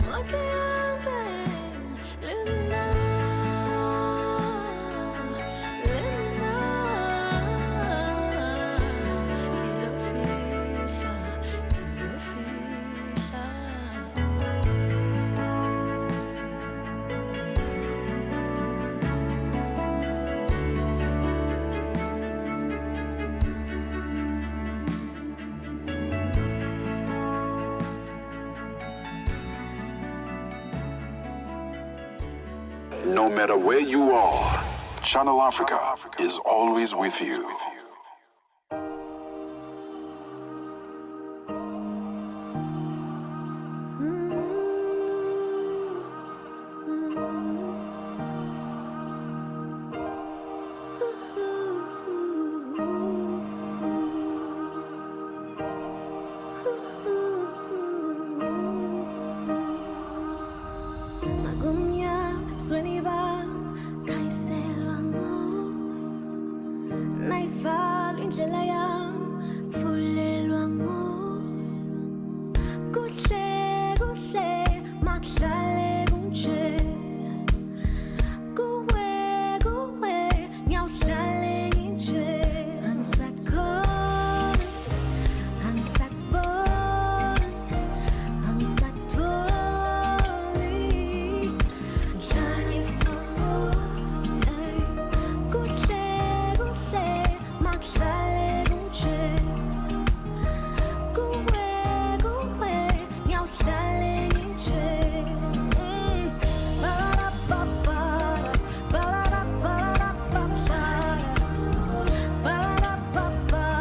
mo ke yang teng le nna ke lo fihla
No matter where you are, Channel Africa is always with you.
Magumya sweniba kaiselwa ngo naifal indlela yam fulelwa ngo kuhle kuhle makuhlale kunje kuwe kuwe ngiyawuhlale nginje angisakhona angisakuboni angisakuboni hlanyiswa ngo kuhle kuhle makuhlale kunje kuwe kuwe ngiyawuhlale nginje barababara barababara barababara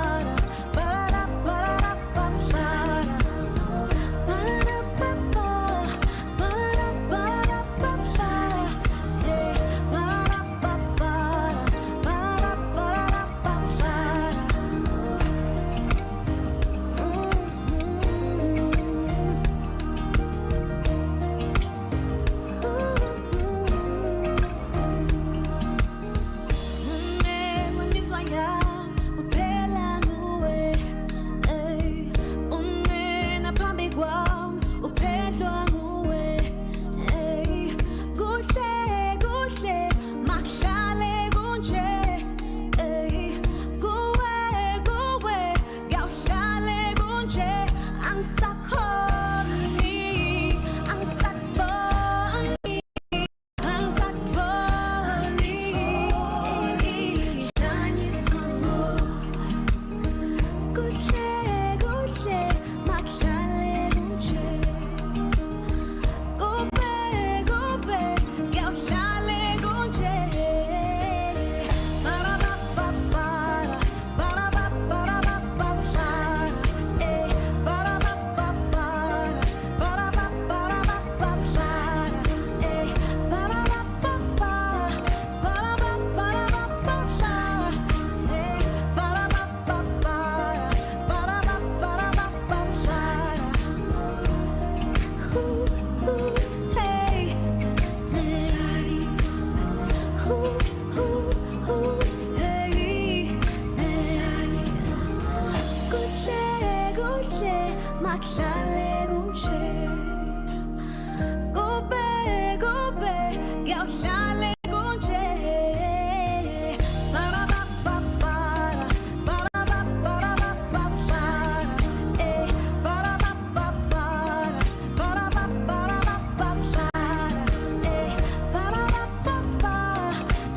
makuhlale kunje kube ngiyawuhlale kunje Ba-da-ba-ba-ba, ba-da-ba-ba-ba-ba, eh, ba-da-ba-ba-ba, ba-da-ba-ba-ba-ba, eh, ba-da-ba-ba-ba,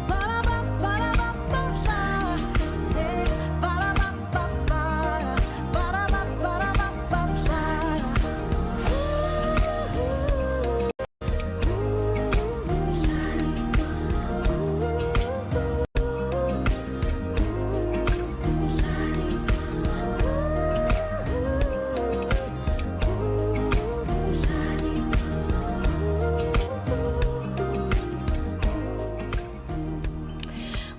ba-da-ba-ba-ba-ba, eh,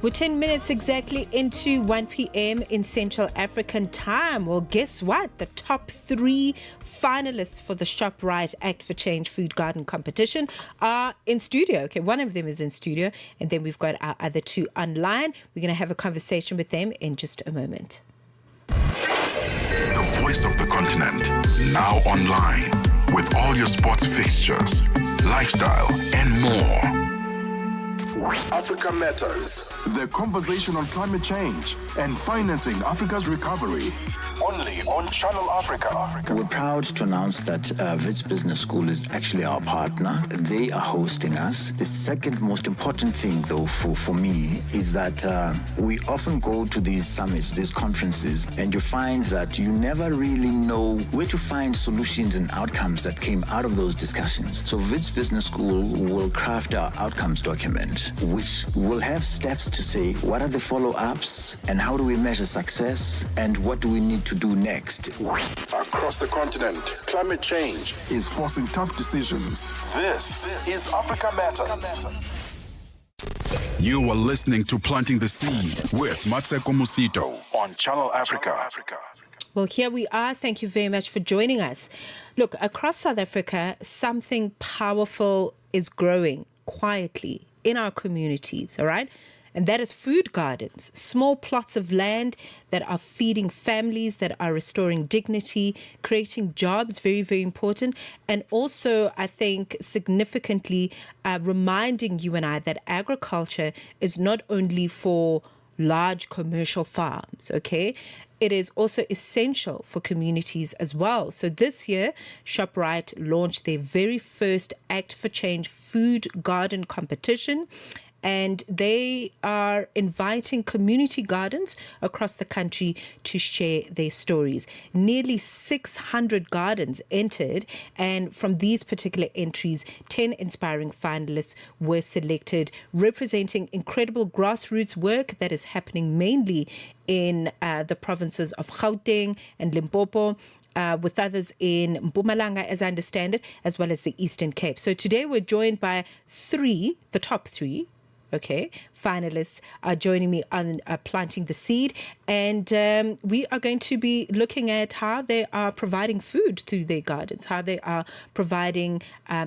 We're 10 minutes exactly into 1 p.m. in Central African time. Well, guess what? The top 3 finalists for the ShopRite Act for Change Food Garden competition are in studio. Okay, one of them is in studio, and then we've got our other 2 online. We're going to have a conversation with them in just a moment.
The voice of the continent, now online, with all your sports fixtures, lifestyle, and more. Africa Matters, the conversation on climate change and financing Africa's recovery. Only on Channel Africa.
We're proud to announce that Wits Business School is actually our partner. They are hosting us. The second most important thing, though, for me, is that we often go to these summits, these conferences, and you find that you never really know where to find solutions and outcomes that came out of those discussions. So Wits Business School will craft our outcomes document, which will have steps to say what are the follow-ups and how do we measure success and what do we need to do next.
Across the continent, climate change is forcing tough decisions. This is Africa Matters. You are listening to Planting the Seed with Mmatsheko Mosito on Channel Africa.
Well, here we are. Thank you very much for joining us. Look, across South Africa, something powerful is growing quietly in our communities, all right? And that is food gardens, small plots of land that are feeding families, that are restoring dignity, creating jobs, very, very important. And also, I think, significantly reminding you and I that agriculture is not only for large commercial farms, okay? It is also essential for communities as well. So this year, ShopRite launched their very first Act for Change food garden competition. And they are inviting community gardens across the country to share their stories. Nearly 600 gardens entered, and from these particular entries, 10 inspiring finalists were selected, representing incredible grassroots work that is happening mainly in the provinces of Gauteng and Limpopo, with others in Mpumalanga, as I understand it, as well as the Eastern Cape. So today we're joined by the top three, finalists are joining me on Planting the Seed, and we are going to be looking at how they are providing food through their gardens, how they are providing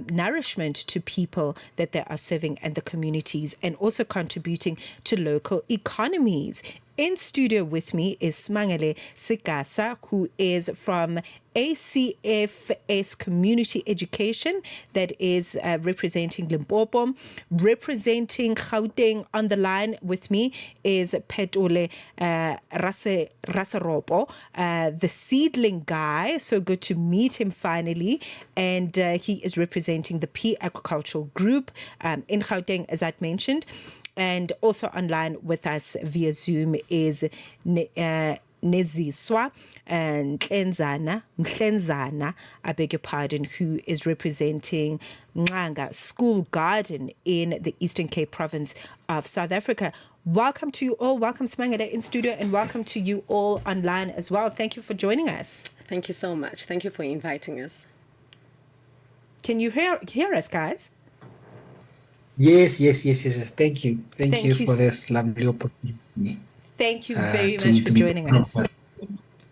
nourishment to people that they are serving and the communities, and also contributing to local economies. In studio with me is Smangele Sigasa, who is from ACFS Community Education, that is representing Limpopo. Representing Gauteng on the line with me is Petole Rasaropo, the seedling guy. So good to meet him finally. And he is representing the P Agricultural Group in Gauteng, as I'd mentioned. And also online with us via Zoom is Neziswa and Mhlenzana, I beg your pardon, who is representing Nganga School Garden in the Eastern Cape province of South Africa. Welcome to you all. Welcome Smangele in studio, and welcome to you all online as well. Thank you for joining us.
Thank you so much. Thank you for inviting us.
Can you hear us, guys?
Yes. Thank you for this lovely opportunity.
Thank you very much for joining us.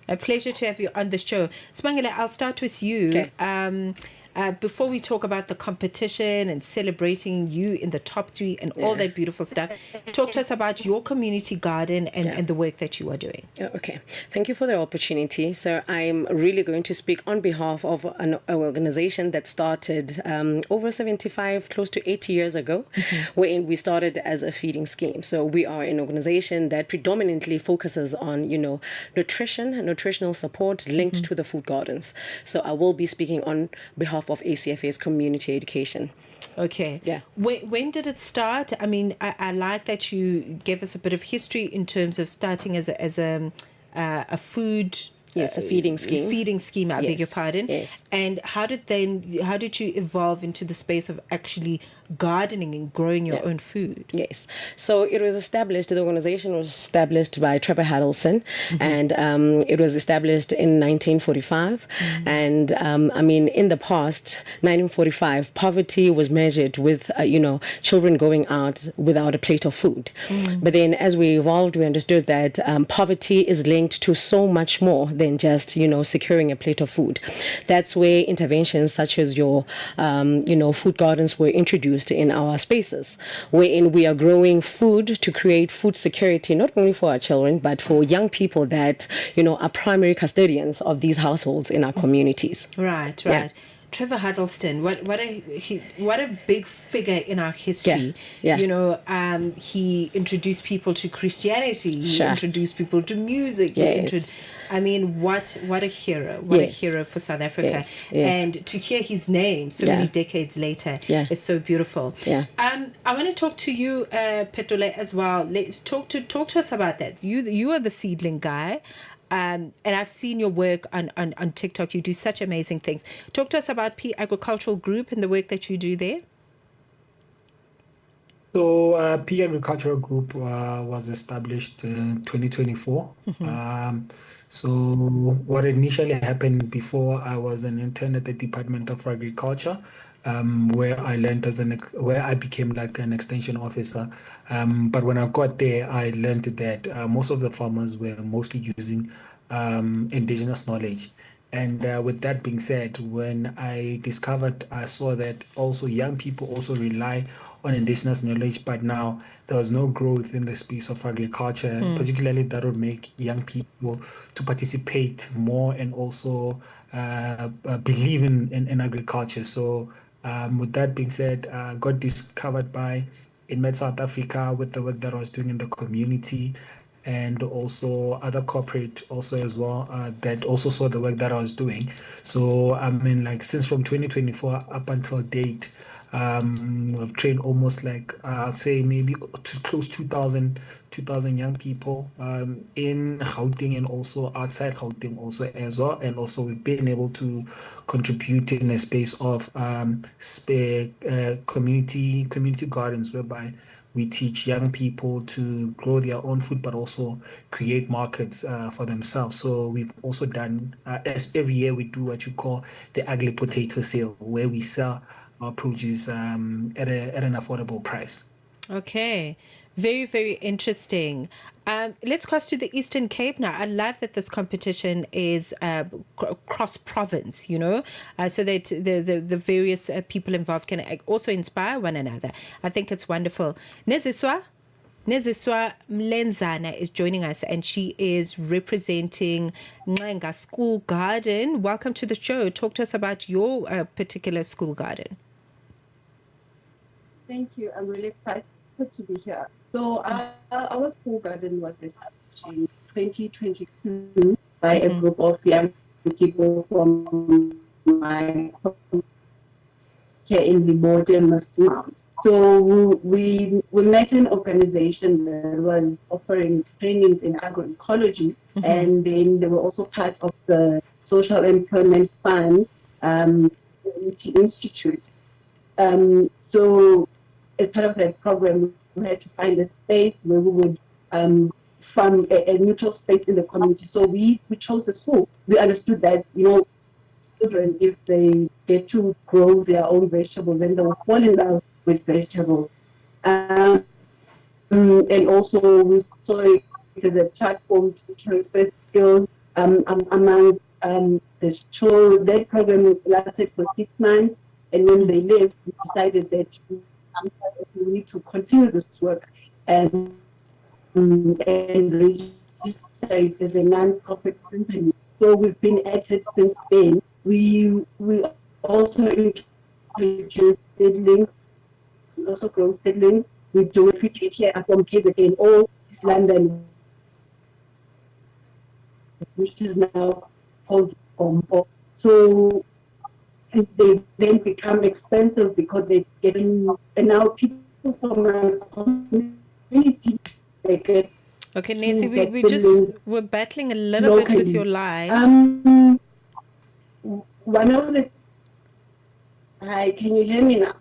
A pleasure to have you on the show. Smangele, I'll start with you.
Okay.
before we talk about the competition and celebrating you in the top 3 and all that beautiful stuff, talk to us about your community garden and the work that you are doing.
Okay, thank you for the opportunity. So I'm really going to speak on behalf of an organization that started over 75, close to 80 years ago, wherein we started as a feeding scheme. So we are an organization that predominantly focuses on, nutritional support linked to the food gardens. So I will be speaking on behalf of ACFA's community education.
Okay.
Yeah.
When did it start? I mean, I like that you gave us a bit of history in terms of starting as a food.
Yes, a feeding scheme.
Feeding scheme, I beg your pardon.
Yes.
And how did you evolve into the space of actually gardening and growing your own food?
Yes. So the organization was established by Trevor Harrelson, and it was established in 1945. And in the past, 1945, poverty was measured with, children going out without a plate of food. But then as we evolved, we understood that poverty is linked to so much more than just, securing a plate of food. That's where interventions such as your, food gardens were introduced in our spaces, wherein we are growing food to create food security, not only for our children, but for young people that, are primary custodians of these households in our communities.
Right. Trevor Huddleston, what a big figure in our history. He introduced people to Christianity. He introduced people to music.
Yes.
What a hero. What a hero for South Africa.
Yes.
And to hear his name so many decades later is so beautiful. I want to talk to you, Petole, as well. Talk to us about that. You are the seedling guy. And I've seen your work on TikTok. You do such amazing things. Talk to us about P Agricultural Group and the work that you do there.
So P Agricultural Group was established in 2024. So what initially happened before, I was an intern at the Department of Agriculture, where I learned where I became like an extension officer. But when I got there, I learned that most of the farmers were mostly using indigenous knowledge. And with that being said, when I saw that also young people also rely on indigenous knowledge, but now there was no growth in the space of agriculture, and particularly that would make young people to participate more and also believe in agriculture. So with that being said, got discovered by INMET South Africa with the work that I was doing in the community, and also other corporate also as well that also saw the work that I was doing. So since from 2024 up until date, I've trained almost I'd say maybe close 2,000 young people in Gauteng and also outside Gauteng also as well. And also we've been able to contribute in a space of community gardens, whereby we teach young people to grow their own food, but also create markets for themselves. So we've also done, as every year we do what you call the ugly potato sale, where we sell our produce at an affordable price.
Okay. Very, very interesting. Let's cross to the Eastern Cape now. I love that this competition is cross-province, so that the various people involved can also inspire one another. I think it's wonderful. Neziswa Mlenzana is joining us, and she is representing Ngenga School Garden. Welcome to the show. Talk to us about your particular school garden.
Thank you. I'm really excited to be here. So our school garden was established in 2022 by a group of young people from my here in the modern Muslim. So we met an organization that was offering trainings in agroecology, and then they were also part of the Social Employment Fund Community Institute. So as part of that program, we had to find a space where we would farm a neutral space in the community. So we chose the school. We understood that, children, if they get to grow their own vegetables, then they will fall in love with vegetables. And also we saw it as a platform to transfer skills among That program lasted for 6 months, and when they left, we decided that we need to continue this work and register it as a non-profit company. So we've been at it since then. We also introduced seedlings. We also grow seedlings. We do it here at from KZN or East London, which is now called Compo. So they then become expensive because they're getting, and now people from our community, they get.
Okay,
to
Nancy,
get
we're battling a little bit with your line.
One of the. Hi, can you hear me now?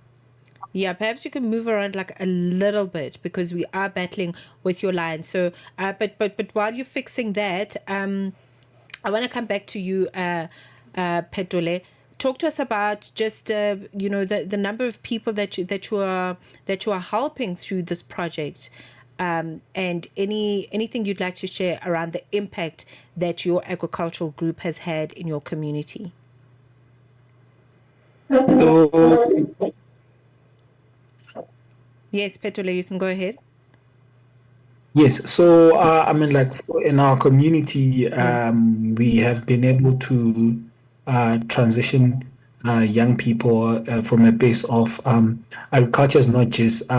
Yeah, perhaps you can move around like a little bit because we are battling with your line. So, but while you're fixing that, I want to come back to you, Petole. Talk to us about just the number of people that you are helping through this project, and anything you'd like to share around the impact that your agricultural group has had in your community. Yes, Petole, you can go ahead.
Yes, so I mean, like in our community, we have been able to transition young people from a base of agriculture is not just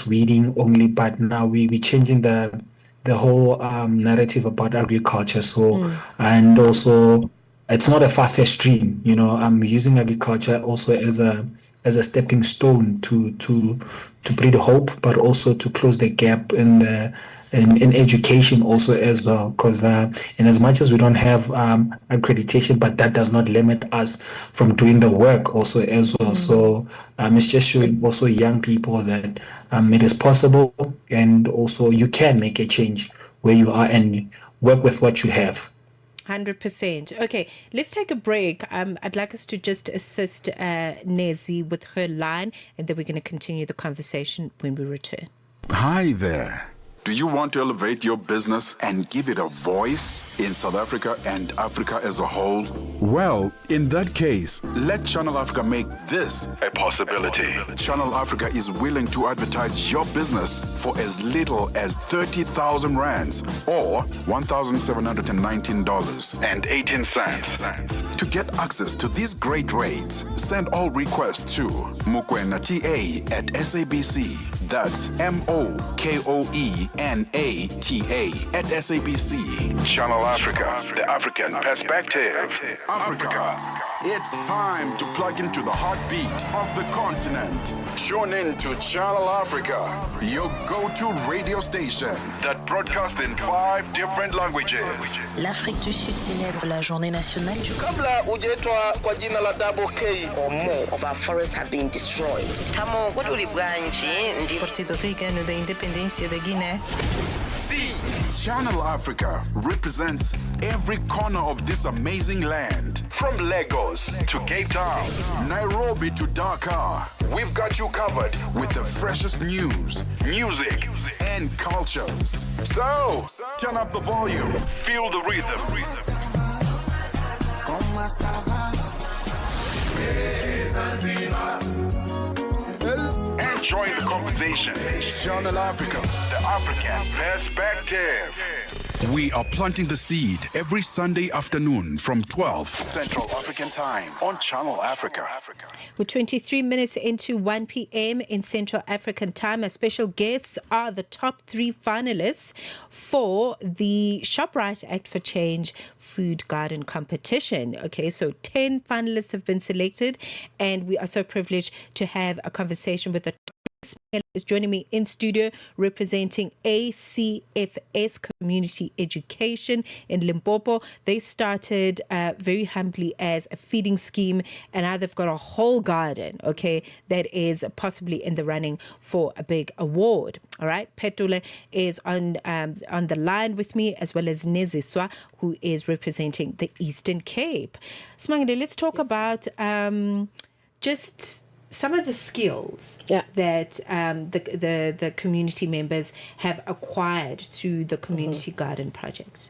weeding only, but now we're changing the whole narrative about agriculture. So and also it's not a far-fetched dream, I'm using agriculture also as a stepping stone to breed hope, but also to close the gap in education also as well. Because in as much as we don't have accreditation, but that does not limit us from doing the work also as well. So it's just showing also young people that it is possible, and also you can make a change where you are and work with what you have.
100%. Okay, let's take a break. I'd like us to just assist Nezi with her line, and then we're going to continue the conversation when we return.
Hi there. Do you want to elevate your business and give it a voice in South Africa and Africa as a whole? Well, in that case, let Channel Africa make this a possibility. Channel Africa is willing to advertise your business for as little as 30,000 rands or $1,719.18. To get access to these great rates, send all requests to mukwenata@SABC. That's MOKOENATA@SABC. Channel Africa, the African perspective. Africa, it's time to plug into the heartbeat of the continent. Tune in to Channel Africa, your go-to radio station that broadcasts in 5 different languages.
L'Afrique du Sud célèbre la journée nationale du
Kabla hujaitwa kwa jina la double K or more of our forests have been destroyed.
Tamo kutuli bwanji ndi Partido Africano da Independência da Guiné.
See, Channel Africa represents every corner of this amazing land. From Lagos to Cape Town, Nairobi to Dakar, we've got you covered with the freshest news, music, and cultures. So, turn up the volume, feel the rhythm. Enjoy the conversation. Channel Africa, the African perspective. We are planting the seed every Sunday afternoon from 12 Central African Time on Channel Africa.
We're 23 minutes into 1 p.m. in Central African Time. Our special guests are the top 3 finalists for the ShopRite Act for Change Food Garden Competition. Okay, so 10 finalists have been selected, and we are so privileged to have a conversation with the is joining me in studio representing ACFS Community Education in Limpopo. They started very humbly as a feeding scheme, and now they've got a whole garden, okay, that is possibly in the running for a big award. All right, Petole is on the line with me, as well as Neziswa, who is representing the Eastern Cape. Smangile, let's talk about just some of the skills that the community members have acquired through the community garden projects.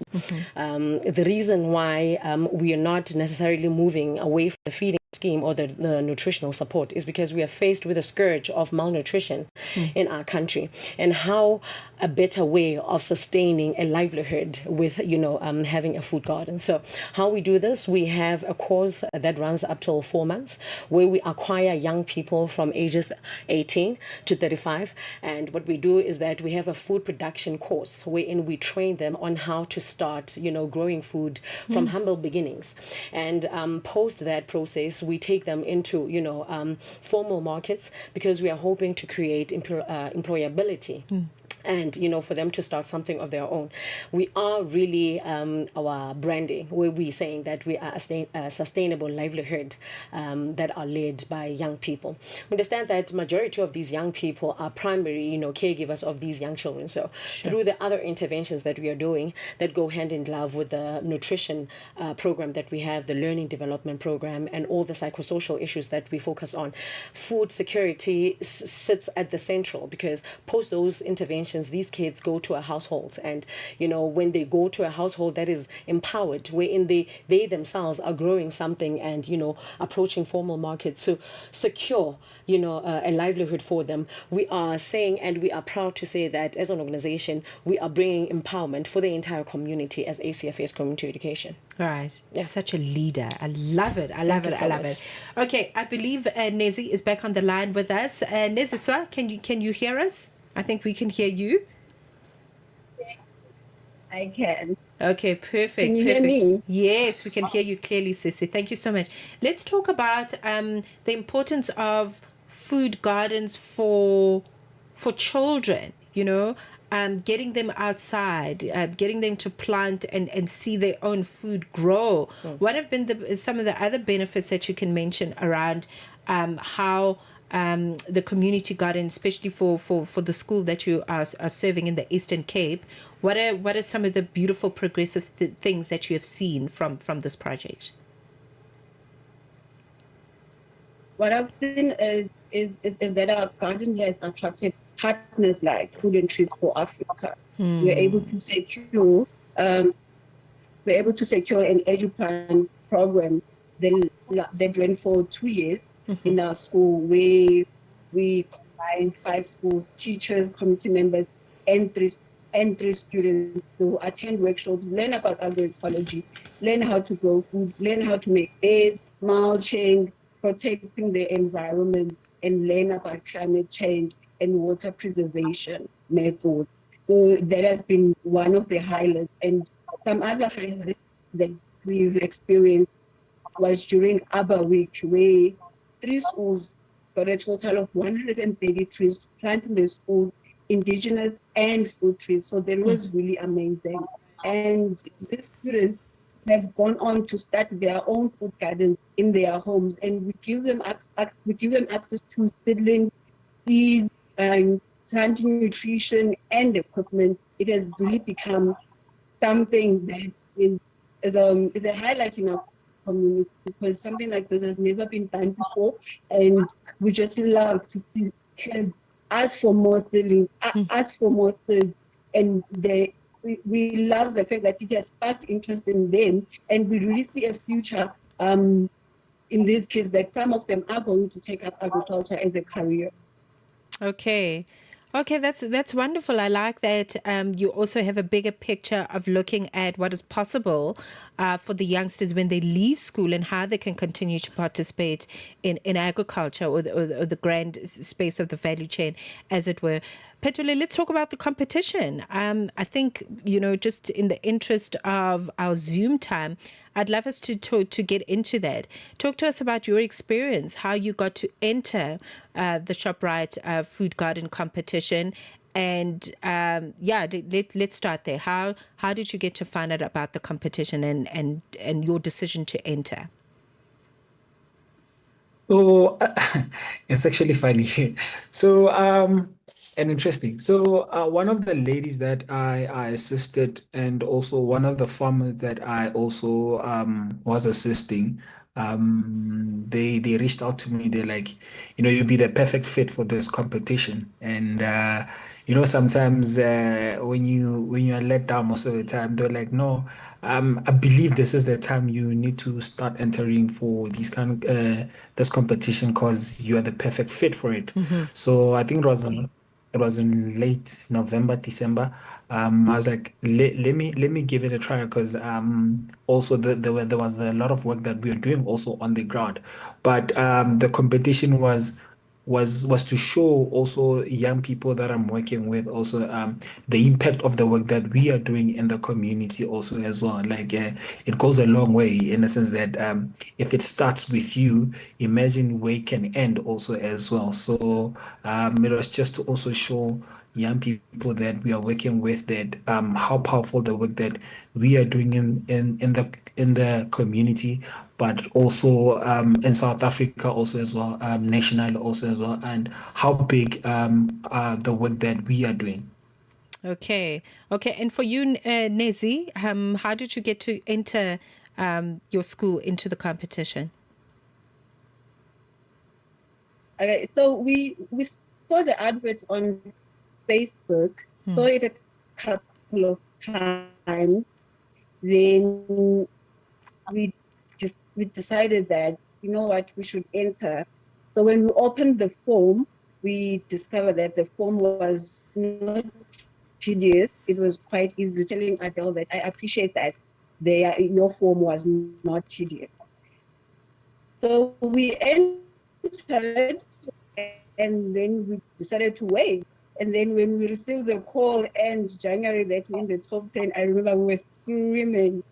The reason why we are not necessarily moving away from the feeding scheme or the nutritional support is because we are faced with a scourge of malnutrition in our country, and how a better way of sustaining a livelihood with having a food garden. So how we do this, we have a course that runs up till 4 months where we acquire young people from ages 18 to 35, and what we do is that we have a food production course wherein we train them on how to start growing food from humble beginnings, and post that process we take them into formal markets, because we are hoping to create employability. And for them to start something of their own. We are really our branding, where we're saying that we are a sustainable livelihood that are led by young people. We understand that majority of these young people are primary caregivers of these young children. So through the other interventions that we are doing that go hand in glove with the nutrition program that we have, the learning development program, and all the psychosocial issues that we focus on, food security sits at the central, because post those interventions, these kids go to a household, and when they go to a household that is empowered, wherein they themselves are growing something and approaching formal markets to secure a livelihood for them, we are saying, and we are proud to say, that as an organization we are bringing empowerment for the entire community as ACFS Community Education.
Right. Such a leader. I love it. I love it. Okay, I believe Nezi is back on the line with us. Neziswa, can you hear us? I think we can hear you.
I can.
Okay, perfect.
Can you
perfect.
hear me?
Yes, we can hear you clearly, Sissy. Thank you so much. Let's talk about the importance of food gardens for children, getting them outside, getting them to plant and see their own food grow. What have been some of the other benefits that you can mention around how the community garden, especially for the school that you are serving in the Eastern Cape, what are some of the beautiful progressive things that you have seen from this project?
What I've seen is that our garden has attracted partners like Food and Treats for Africa. We're able to secure an EduPlan program that ran for 2 years in our school, where we combined 5 schools, teachers, community members, and three students to attend workshops, learn about agroecology, learn how to grow food, learn how to make beds, mulching, protecting the environment, and learn about climate change and water preservation methods. So that has been one of the highlights. And some other highlights that we've experienced was during Arbor Week, where 3 schools got a total of 130 trees to plant in the school, indigenous and fruit trees. So that was really amazing. And the students have gone on to start their own food gardens in their homes, and we give them access to seedling, seeds, and planting nutrition and equipment. It has really become something that is a highlight in our community, because something like this has never been done before, and we just love to see kids ask for more seedling, ask for more seeds, and we love the fact that it has sparked interest in them, and we really see a future in these kids, that some of them are going to take up agriculture as a career.
Okay, that's wonderful. I like that you also have a bigger picture of looking at what is possible for the youngsters when they leave school, and how they can continue to participate in agriculture or the grand space of the value chain, as it were. Petule, let's talk about the competition. I think, just in the interest of our Zoom time, I'd love us to get into that. Talk to us about your experience, how you got to enter the ShopRite food garden competition. And let's start there. How did you get to find out about the competition and your decision to enter?
So it's actually funny. So and interesting. So one of the ladies that I assisted, and also one of the farmers that I also was assisting, they reached out to me. They're like, you'd be the perfect fit for this competition. And sometimes when you are let down most of the time, they're like, no, I believe this is the time you need to start entering for this competition because you are the perfect fit for it. So I think it was in late November, December. I was like, let me give it a try because also there was a lot of work that we were doing also on the ground, but the competition was to show also young people that I'm working with also the impact of the work that we are doing in the community also as well. Like it goes a long way in the sense that if it starts with you, imagine where it can end also as well. So it was just to also show young people that we are working with that how powerful the work that we are doing in the community, but also in South Africa also as well, national also as well, and how big the work that we are doing.
Okay. And for you, Nezi, how did you get to enter your school into the competition?
Okay, so we saw the advert on Facebook, saw it a couple of times. Then we decided that, you know what, we should enter. So when we opened the form, we discovered that the form was not tedious. It was quite easy. Telling Adele that I appreciate that your form was not tedious. So we entered, and then we decided to wait. And then when we received the call end January that we're in the top 10, I remember we were screaming.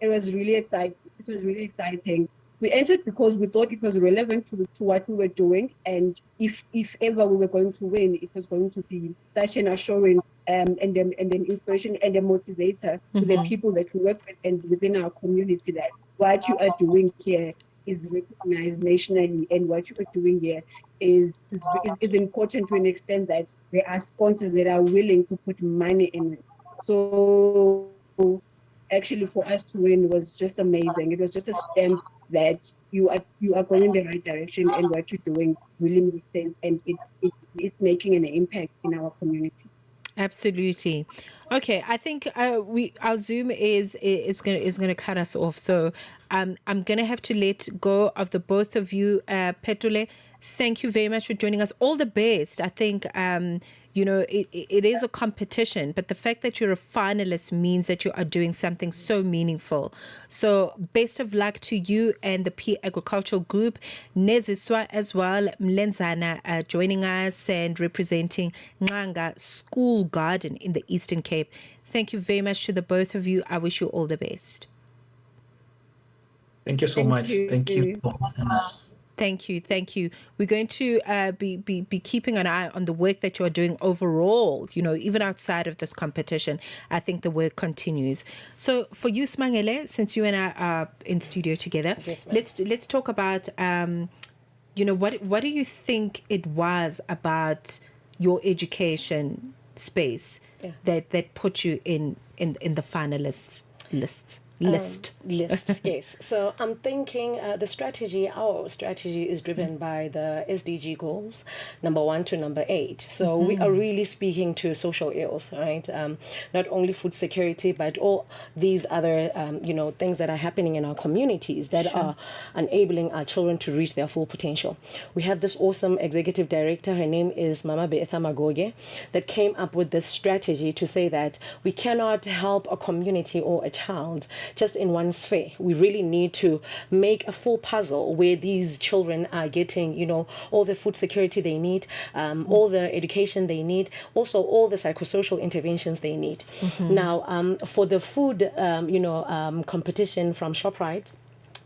It was really exciting. We entered because we thought it was relevant to what we were doing, and if ever we were going to win, it was going to be such an assurance and an inspiration and a motivator to the people that we work with and within our community that what you are doing here is recognized nationally, and what you are doing here is important to an extent that there are sponsors that are willing to put money in it. So actually for us to win was just amazing. It was just a stamp that you are going in the right direction, and what you're doing really makes sense, and it's making an impact in our community.
Absolutely. Okay, I think our Zoom is gonna cut us off. So I'm gonna have to let go of the both of you. Petule, thank you very much for joining us. All the best. I think it is a competition, but the fact that you're a finalist means that you are doing something so meaningful. So best of luck to you and the P Agricultural Group. Neziswa as well, Mlenzana joining us and representing Nganga School Garden in the Eastern Cape. Thank you very much to the both of you. I wish you all the best.
Thank you so much. Thank you for hosting us.
Thank you. We're going to be keeping an eye on the work that you're doing overall, even outside of this competition. I think the work continues. So for you, Smangele, since you and I are in studio together,
yes,
let's talk about, what do you think it was about your education space that put you in the finalists list?
Yes. So I'm thinking our strategy is driven by the SDG goals, number 1 to number 8. So we are really speaking to social ills, right? Not only food security, but all these other, things that are happening in our communities that are enabling our children to reach their full potential. We have this awesome executive director, her name is Mama Beetha Magoge, that came up with this strategy to say that we cannot help a community or a child just in one sphere. We really need to make a full puzzle where these children are getting, all the food security they need, all the education they need, also all the psychosocial interventions they need. Now, for the food, competition from ShopRite,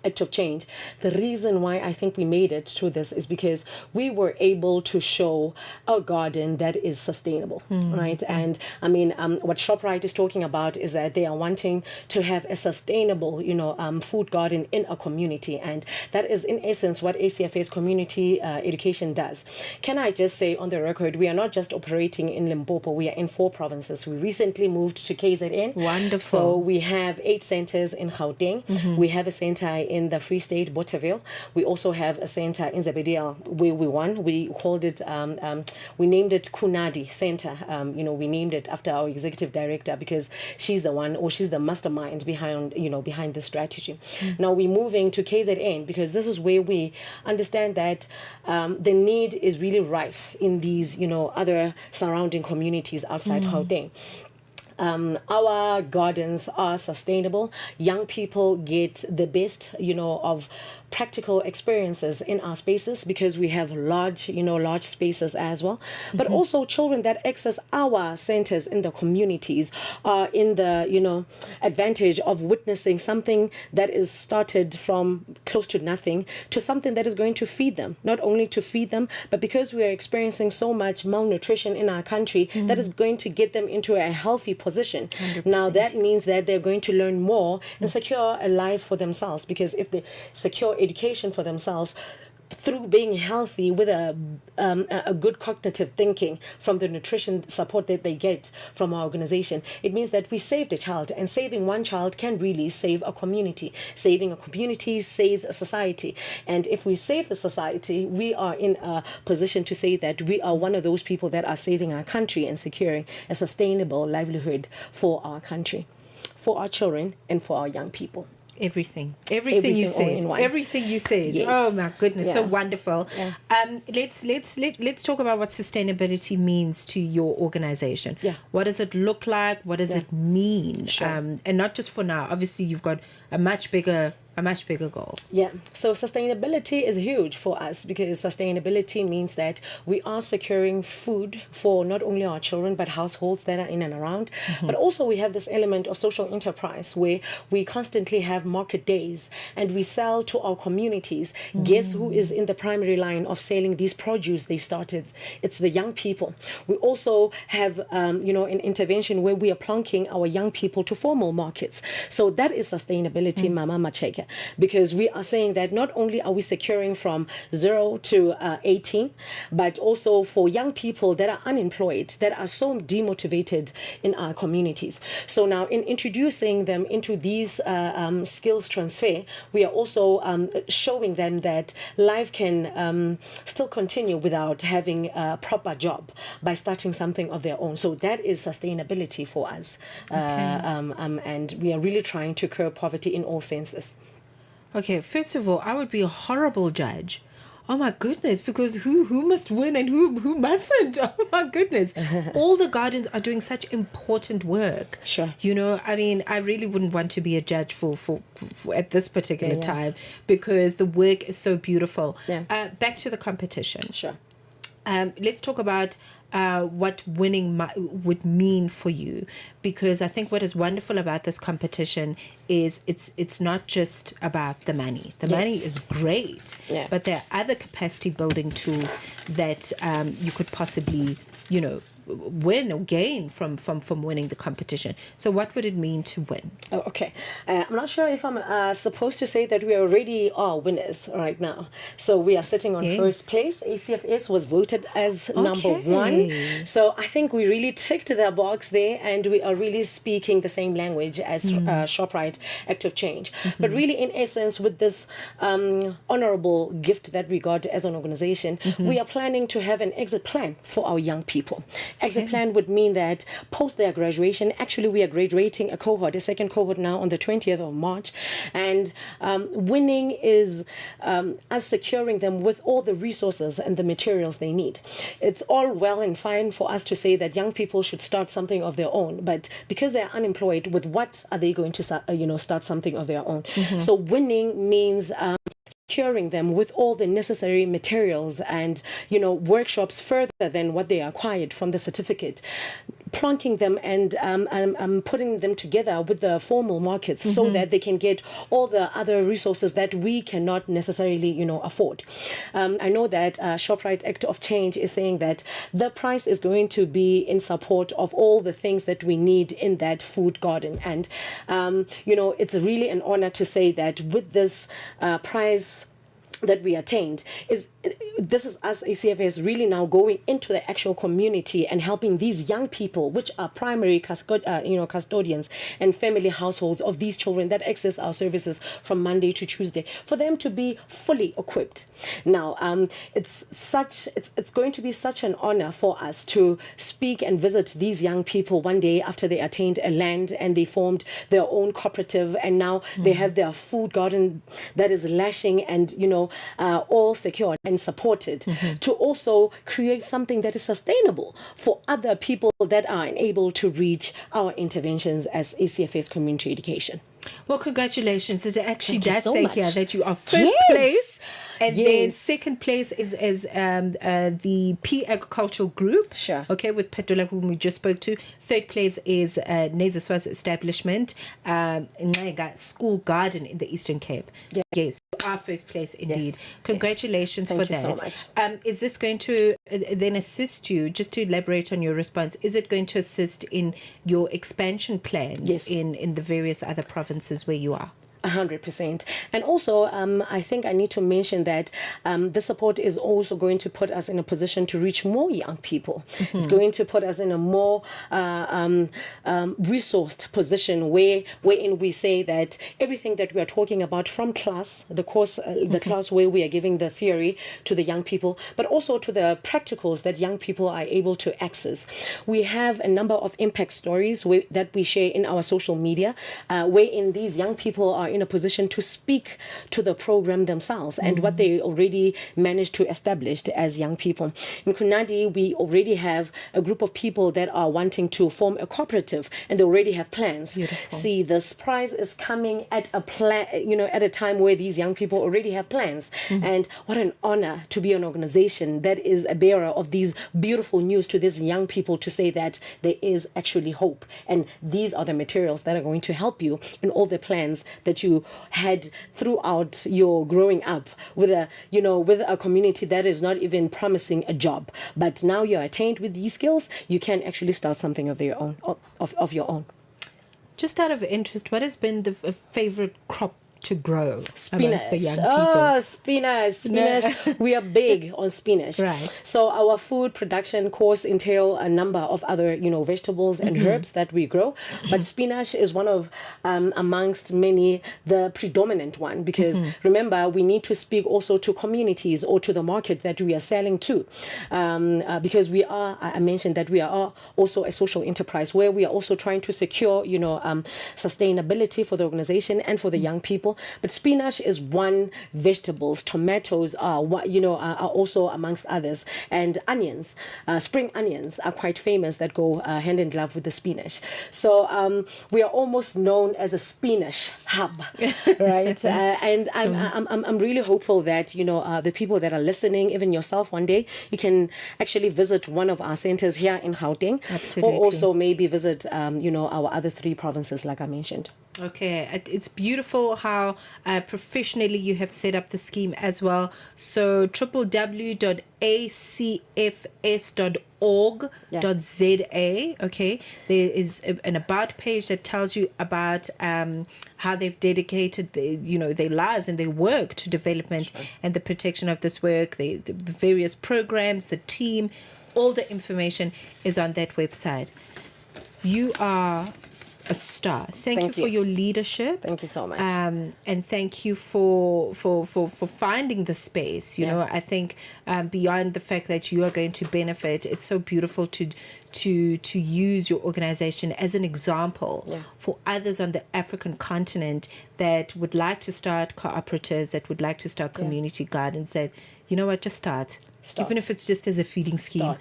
Act of Change, the reason why I think we made it to this is because we were able to show a garden that is sustainable, right? And I mean, what ShopRite is talking about is that they are wanting to have a sustainable, food garden in a community, and that is in essence what ACFA's community education does. Can I just say on the record, we are not just operating in Limpopo, we are in 4 provinces. We recently moved to KZN.
Wonderful.
So we have 8 centers in Gauteng. We have a center in the Free State, Botterville. We also have a center in Zebedia where we won. We called it, we named it Kunadi Center. We named it after our executive director because she's the one, or she's the mastermind behind the strategy. Now we're moving to KZN because this is where we understand that the need is really rife in these, other surrounding communities outside Gauteng. Our gardens are sustainable. Young people get the best, of practical experiences in our spaces because we have large spaces as well. But also children that access our centers in the communities are in the, advantage of witnessing something that is started from close to nothing to something that is going to feed them. Not only to feed them, but because we are experiencing so much malnutrition in our country, that is going to get them into a healthy position. 100%. Now that means that they're going to learn more and secure a life for themselves, because if they secure education for themselves through being healthy with a good cognitive thinking from the nutrition support that they get from our organization, it means that we saved a child, and saving one child can really save a community. Saving a community saves a society, and if we save the society, we are in a position to say that we are one of those people that are saving our country and securing a sustainable livelihood for our country, for our children, and for our young people.
Everything you said. Everything you said.
Yes.
Oh my goodness, so wonderful.
Yeah.
Let's talk about what sustainability means to your organization.
Yeah.
What does it look like? What does it mean?
Sure.
And not just for now. Obviously, you've got a much bigger goal.
Yeah. So sustainability is huge for us because sustainability means that we are securing food for not only our children but households that are in and around. But also we have this element of social enterprise where we constantly have market days and we sell to our communities. Guess who is in the primary line of selling these produce they started? It's the young people. We also have an intervention where we are plunking our young people to formal markets. So that is sustainability, Mama Mmatsheko. Because we are saying that not only are we securing from 0 to 18, but also for young people that are unemployed, that are so demotivated in our communities. So now in introducing them into these skills transfer, we are also showing them that life can still continue without having a proper job by starting something of their own. So that is sustainability for us. And we are really trying to curb poverty in all senses.
Okay, first of all, I would be a horrible judge. Oh my goodness, because who must win and who mustn't? Oh my goodness. All the gardens are doing such important work.
Sure.
I really wouldn't want to be a judge for at this particular time because the work is so beautiful.
Yeah.
Back to the competition.
Sure.
Let's talk about what winning would mean for you, because I think what is wonderful about this competition is it's not just about the money. The money is great, but there are other capacity building tools that you could possibly, win or gain from winning the competition. So what would it mean to win?
Oh, okay. I'm not sure if I'm supposed to say that we already are winners right now. So we are sitting on first place. ACFS was voted as number 1. So I think we really ticked the box there, and we are really speaking the same language as ShopRite Active Change. But really, in essence, with this honorable gift that we got as an organization, we are planning to have an exit plan for our young people. Exit plan would mean that post their graduation, actually we are graduating a second cohort now on the 20th of March, and winning is us securing them with all the resources and the materials they need. It's all well and fine for us to say that young people should start something of their own, but because they're unemployed, with what are they going to start something of their own? So winning means securing them with all the necessary materials and workshops further than what they acquired from the certificate, plonking them and putting them together with the formal markets so that they can get all the other resources that we cannot necessarily afford. I know that ShopRite Act of Change is saying that the price is going to be in support of all the things that we need in that food garden, and it's really an honor to say that with this prize that we attained, is this is us ACFS really now going into the actual community and helping these young people, which are primary custodians and family households of these children that access our services from Monday to Tuesday, for them to be fully equipped. Now, it's going to be such an honor for us to speak and visit these young people one day after they attained a land and they formed their own cooperative, and now they have their food garden that is lashing and all secured and supported, to also create something that is sustainable for other people that are unable to reach our interventions as ACFS community education.
Well, congratulations. It actually
Thank you
does
so
say
much.
here that you are first place. And then
Yes.
second place is the P Agricultural Group.
Sure.
Okay, with Petola, whom we just spoke to. Third place is Nezaswa's establishment, Ngaiga School Garden in the Eastern Cape. Yes, you are first place indeed.
Yes.
Congratulations
Thank
for
you
that.
so much.
Is this going to then assist you, just to elaborate on your response, is it going to assist in your expansion plans in the various other provinces where you are?
100%. And also, I think I need to mention that the support is also going to put us in a position to reach more young people. It's going to put us in a more resourced position wherein we say that everything that we are talking about from class, the course, the class where we are giving the theory to the young people, but also to the practicals that young people are able to access. We have a number of impact stories that we share in our social media, wherein these young people are in a position to speak to the program themselves and what they already managed to establish as young people. In Kunadi, we already have a group of people that are wanting to form a cooperative, and they already have plans.
Beautiful.
See, this prize is coming at a plan, at a time where these young people already have plans. And what an honor to be an organization that is a bearer of these beautiful news to these young people, to say that there is actually hope, and these are the materials that are going to help you in all the plans that you had throughout your growing up with a community that is not even promising a job, but now you're attained with these skills, you can actually start something of your own.
Just out of interest, what has been the favorite crop to grow
Spinach.
amongst the young people?
Oh, spinach. We are big on spinach.
Right.
So our food production course entail a number of other, vegetables and herbs that we grow. But spinach is one of, amongst many, the predominant one, because remember, we need to speak also to communities or to the market that we are selling to. Because I mentioned that we are also a social enterprise where we are also trying to secure, sustainability for the organization and for the young people. But spinach is one. Vegetables, tomatoes are also amongst others, and onions, spring onions are quite famous, that go hand in glove with the spinach. So we are almost known as a spinach hub, right? And I'm really hopeful that the people that are listening, even yourself, one day you can actually visit one of our centers here in Gauteng.
Absolutely.
Or also maybe visit our other 3 provinces, like I mentioned.
Okay, it's beautiful how professionally you have set up the scheme as well. So www.acfs.org.za. Okay, there is an about page that tells you about how they've dedicated their lives and their work to development and the protection of this work, the various programs, the team. All the information is on that website. You are a star. Thank you for your leadership.
Thank you so much.
And thank you for finding the space. I think beyond the fact that you are going to benefit, it's so beautiful to use your organization as an example for others on the African continent that would like to start cooperatives, that would like to start community gardens, that, just start. Even if it's just as a feeding scheme.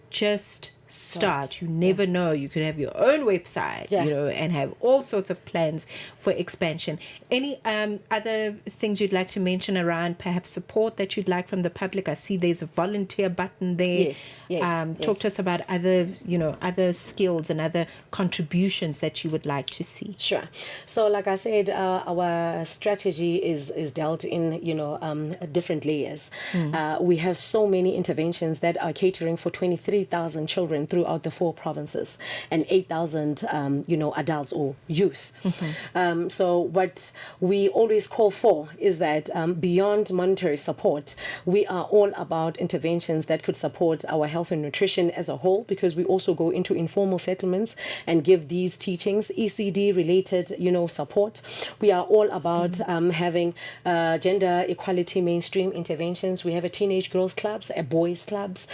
Just start. You never know. You could have your own website, and have all sorts of plans for expansion. Any other things you'd like to mention around perhaps support that you'd like from the public? I see there's a volunteer button there.
Yes.
Talk to us about other skills and other contributions that you would like to see.
Sure. So like I said, our strategy is dealt in, different layers. We have so many interventions that are catering for 23,000 children children throughout the 4 provinces and 8,000, adults or youth. So what we always call for is that beyond monetary support, we are all about interventions that could support our health and nutrition as a whole, because we also go into informal settlements and give these teachings, ECD-related, support. We are all about having gender equality mainstream interventions. We have a teenage girls clubs, a boys clubs,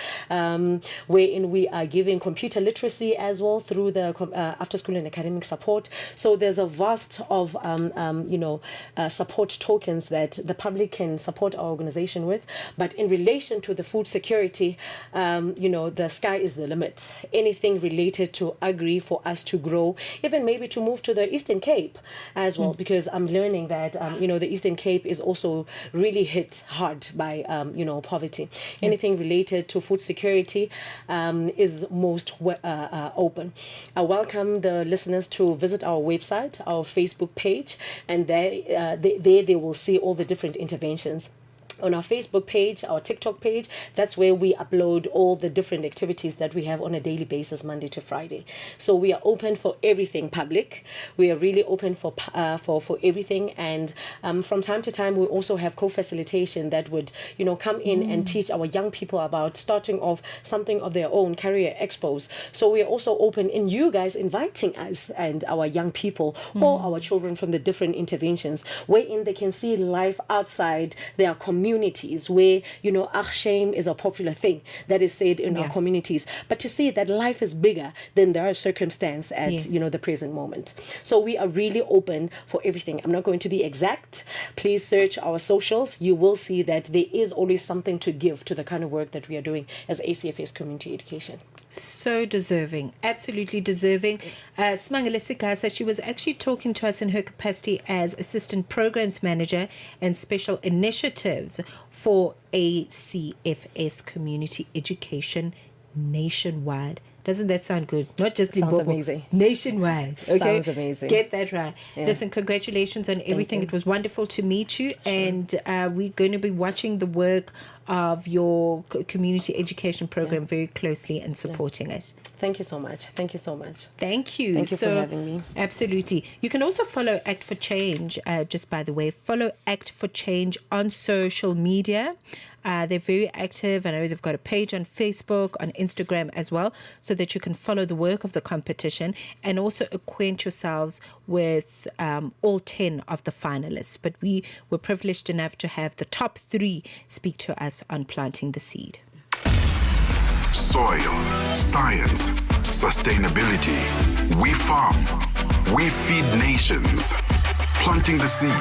wherein we are giving computer literacy as well through the after-school and academic support. So there's a vast of support tokens that the public can support our organization with. But in relation to the food security, the sky is the limit. Anything related to agri for us to grow, even maybe to move to the Eastern Cape as well, because I'm learning that the Eastern Cape is also really hit hard by poverty. Anything related to food security is most open. I welcome the listeners to visit our website, our Facebook page, and there they will see all the different interventions. On our Facebook page, our TikTok page, that's where we upload all the different activities that we have on a daily basis, Monday to Friday. So we are open for everything public. We are really open for everything. And from time to time, we also have co-facilitation that would, come in and teach our young people about starting off something of their own, career expos. So we are also open in you guys inviting us and our young people or our children from the different interventions, wherein they can see life outside their communities, where shame is a popular thing that is said in our communities, but to see that life is bigger than their circumstance at the present moment. So we are really open for everything. I'm not going to be exact. Please search our socials. You will see that there is always something to give to the kind of work that we are doing as ACFS Community Education.
So deserving, absolutely deserving. Smangile Sikasa, she was actually talking to us in her capacity as Assistant Programs Manager and Special Initiatives for ACFS Community Education nationwide. Doesn't that sound good? Not just
Sounds
Limpopo.
amazing.
Nationwide. Okay?
Sounds amazing.
Get that right.
Yeah.
Listen, congratulations on everything.
you.
It was wonderful to meet you. Sure. And we're going to be watching the work of your community education program very closely and supporting it.
Thank you so much. Thank you so much.
Thank you.
Thank you for having me.
Absolutely. You can also follow Act for Change, just by the way. Follow Act for Change on social media. They're very active. I know they've got a page on Facebook, on Instagram as well, so that you can follow the work of the competition and also acquaint yourselves with all 10 of the finalists. But we were privileged enough to have the top 3 speak to us on planting the seed.
Soil, science, sustainability. We farm. We feed nations. Planting the seed.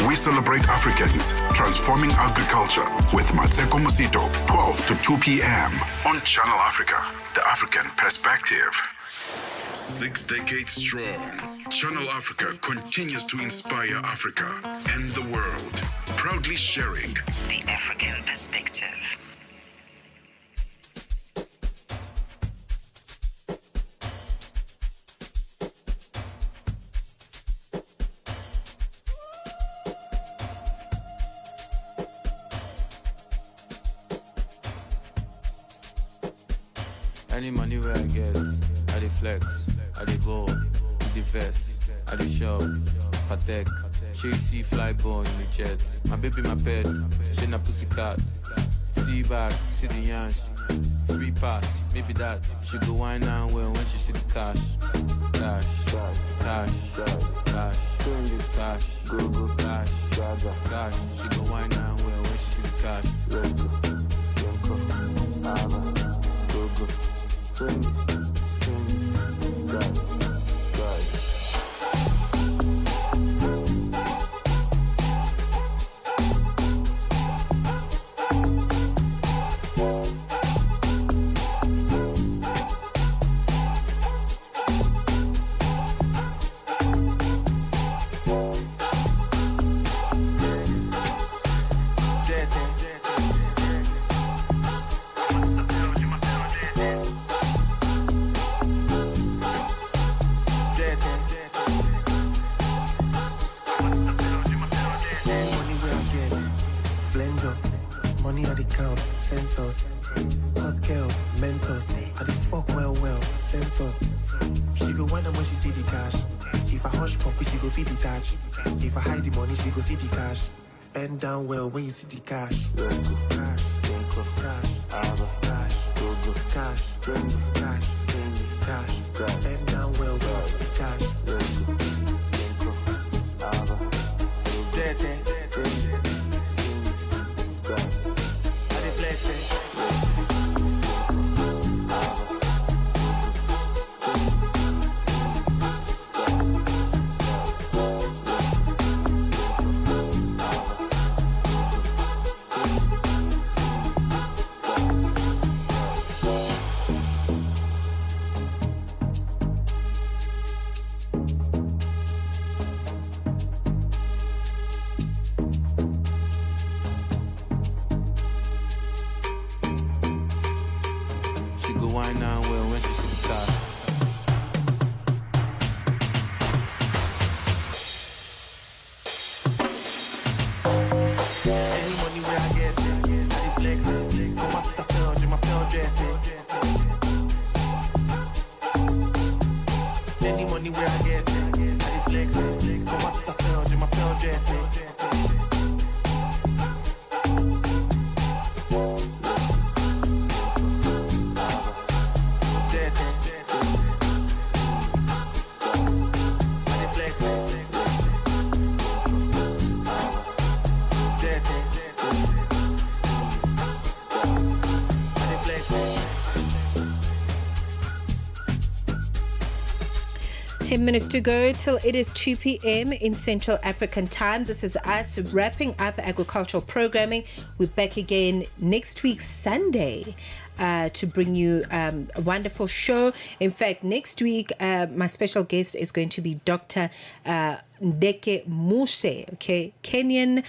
We celebrate Africans transforming agriculture with Mmatsheko Mosito, 12 to 2 p.m. on Channel Africa, the African perspective. 6 decades strong, Channel Africa continues to inspire Africa and the world, proudly sharing
the African perspective.
Any money where I get, I dey flex, I dey ball, with the vest, I dey shop, Patek, she see fly ball in the jet. My baby, my pet, she na pussycat. See back, see the yansh, free pass, maybe that. She go wine and well when she see the cash. Cash, cash, cash, cash, go, cash, cash. She go wine and well when she see the cash.
Money at the count, sensors. God's girls, mentors. I dey fuck well, sense of. She go wonder when she see the cash. If I hush puppy, she go feel the touch. If I hide the money, she go see the cash. Bend down well when you see the cash. Cash, cash, cash, cash, cash, cash. Bend down well when you see the cash. I dey flex it.
She go wine now well when she see the car.
Any money where I get it, I dey flex it. Come up to the my purge Any money where I get it, I dey flex it. Come up to the my purge
Ten minutes to go till it is 2 p.m. in Central African time. This is us wrapping up agricultural programming. We're back again next week, Sunday, to bring you a wonderful show. In fact, next week, my special guest is going to be Dr. Ndeke Muse, okay, Kenyan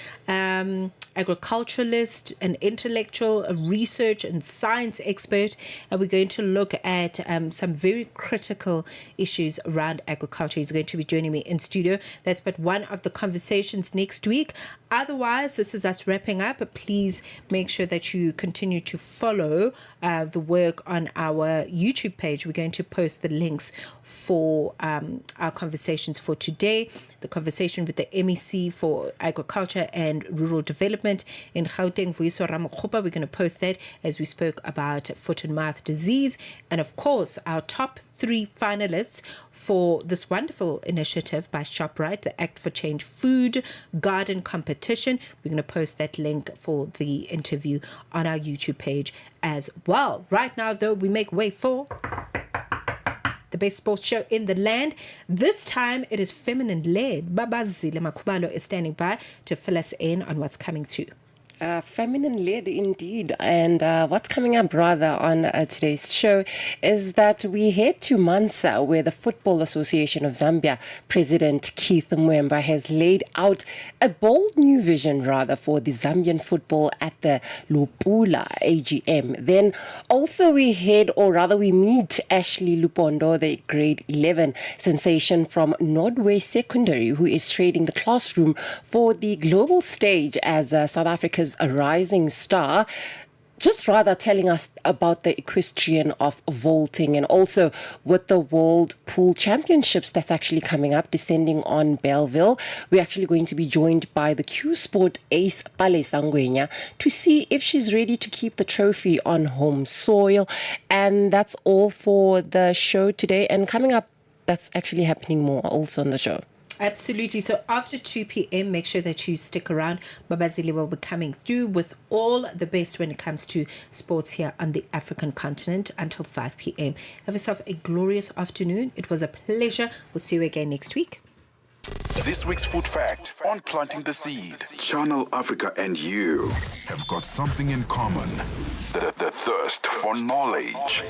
agriculturalist, an intellectual, a research and science expert, and we're going to look at some very critical issues around agriculture. He's going to be joining me in studio. That's but one of the conversations next week. Otherwise, this is us wrapping up. Please make sure that you continue to follow the work on our YouTube page. We're going to post the links for our conversations for today. The conversation with the MEC for Agriculture and Rural Development in Gauteng, Vuyiso Ramokgopa. We're going to post that as we spoke about foot and mouth disease. And of course, our top 3 finalists for this wonderful initiative by ShopRite, the Act for Change Food Garden Competition. We're going to post that link for the interview on our YouTube page as well. Right now, though, we make way for the best sports show in the land. This time it is feminine-led. Babazile Makubalo is standing by to fill us in on what's coming through.
Feminine-led indeed. And what's coming up rather on today's show is that we head to Mansa, where the Football Association of Zambia President Keith Mwemba has laid out a bold new vision rather for the Zambian football at the Lupula AGM. Then also we head, or rather we meet Ashley Lupondo, the grade 11 sensation from Nordway Secondary, who is trading the classroom for the global stage as South Africa's a rising star, just rather telling us about the equestrian of vaulting, and also with the World Pool Championships that's actually coming up, descending on Belleville. We're actually going to be joined by the Q Sport ace Pale Sangwenya to see if she's ready to keep the trophy on home soil. And that's all for the show today. And coming up, that's actually happening more also on the show.
Absolutely. So after 2 p.m., make sure that you stick around. Babazili will be coming through with all the best when it comes to sports here on the African continent until 5 p.m. Have yourself a glorious afternoon. It was a pleasure. We'll see you again next week.
This week's food fact on planting the seed. Channel Africa and you have got something in common. The thirst for knowledge.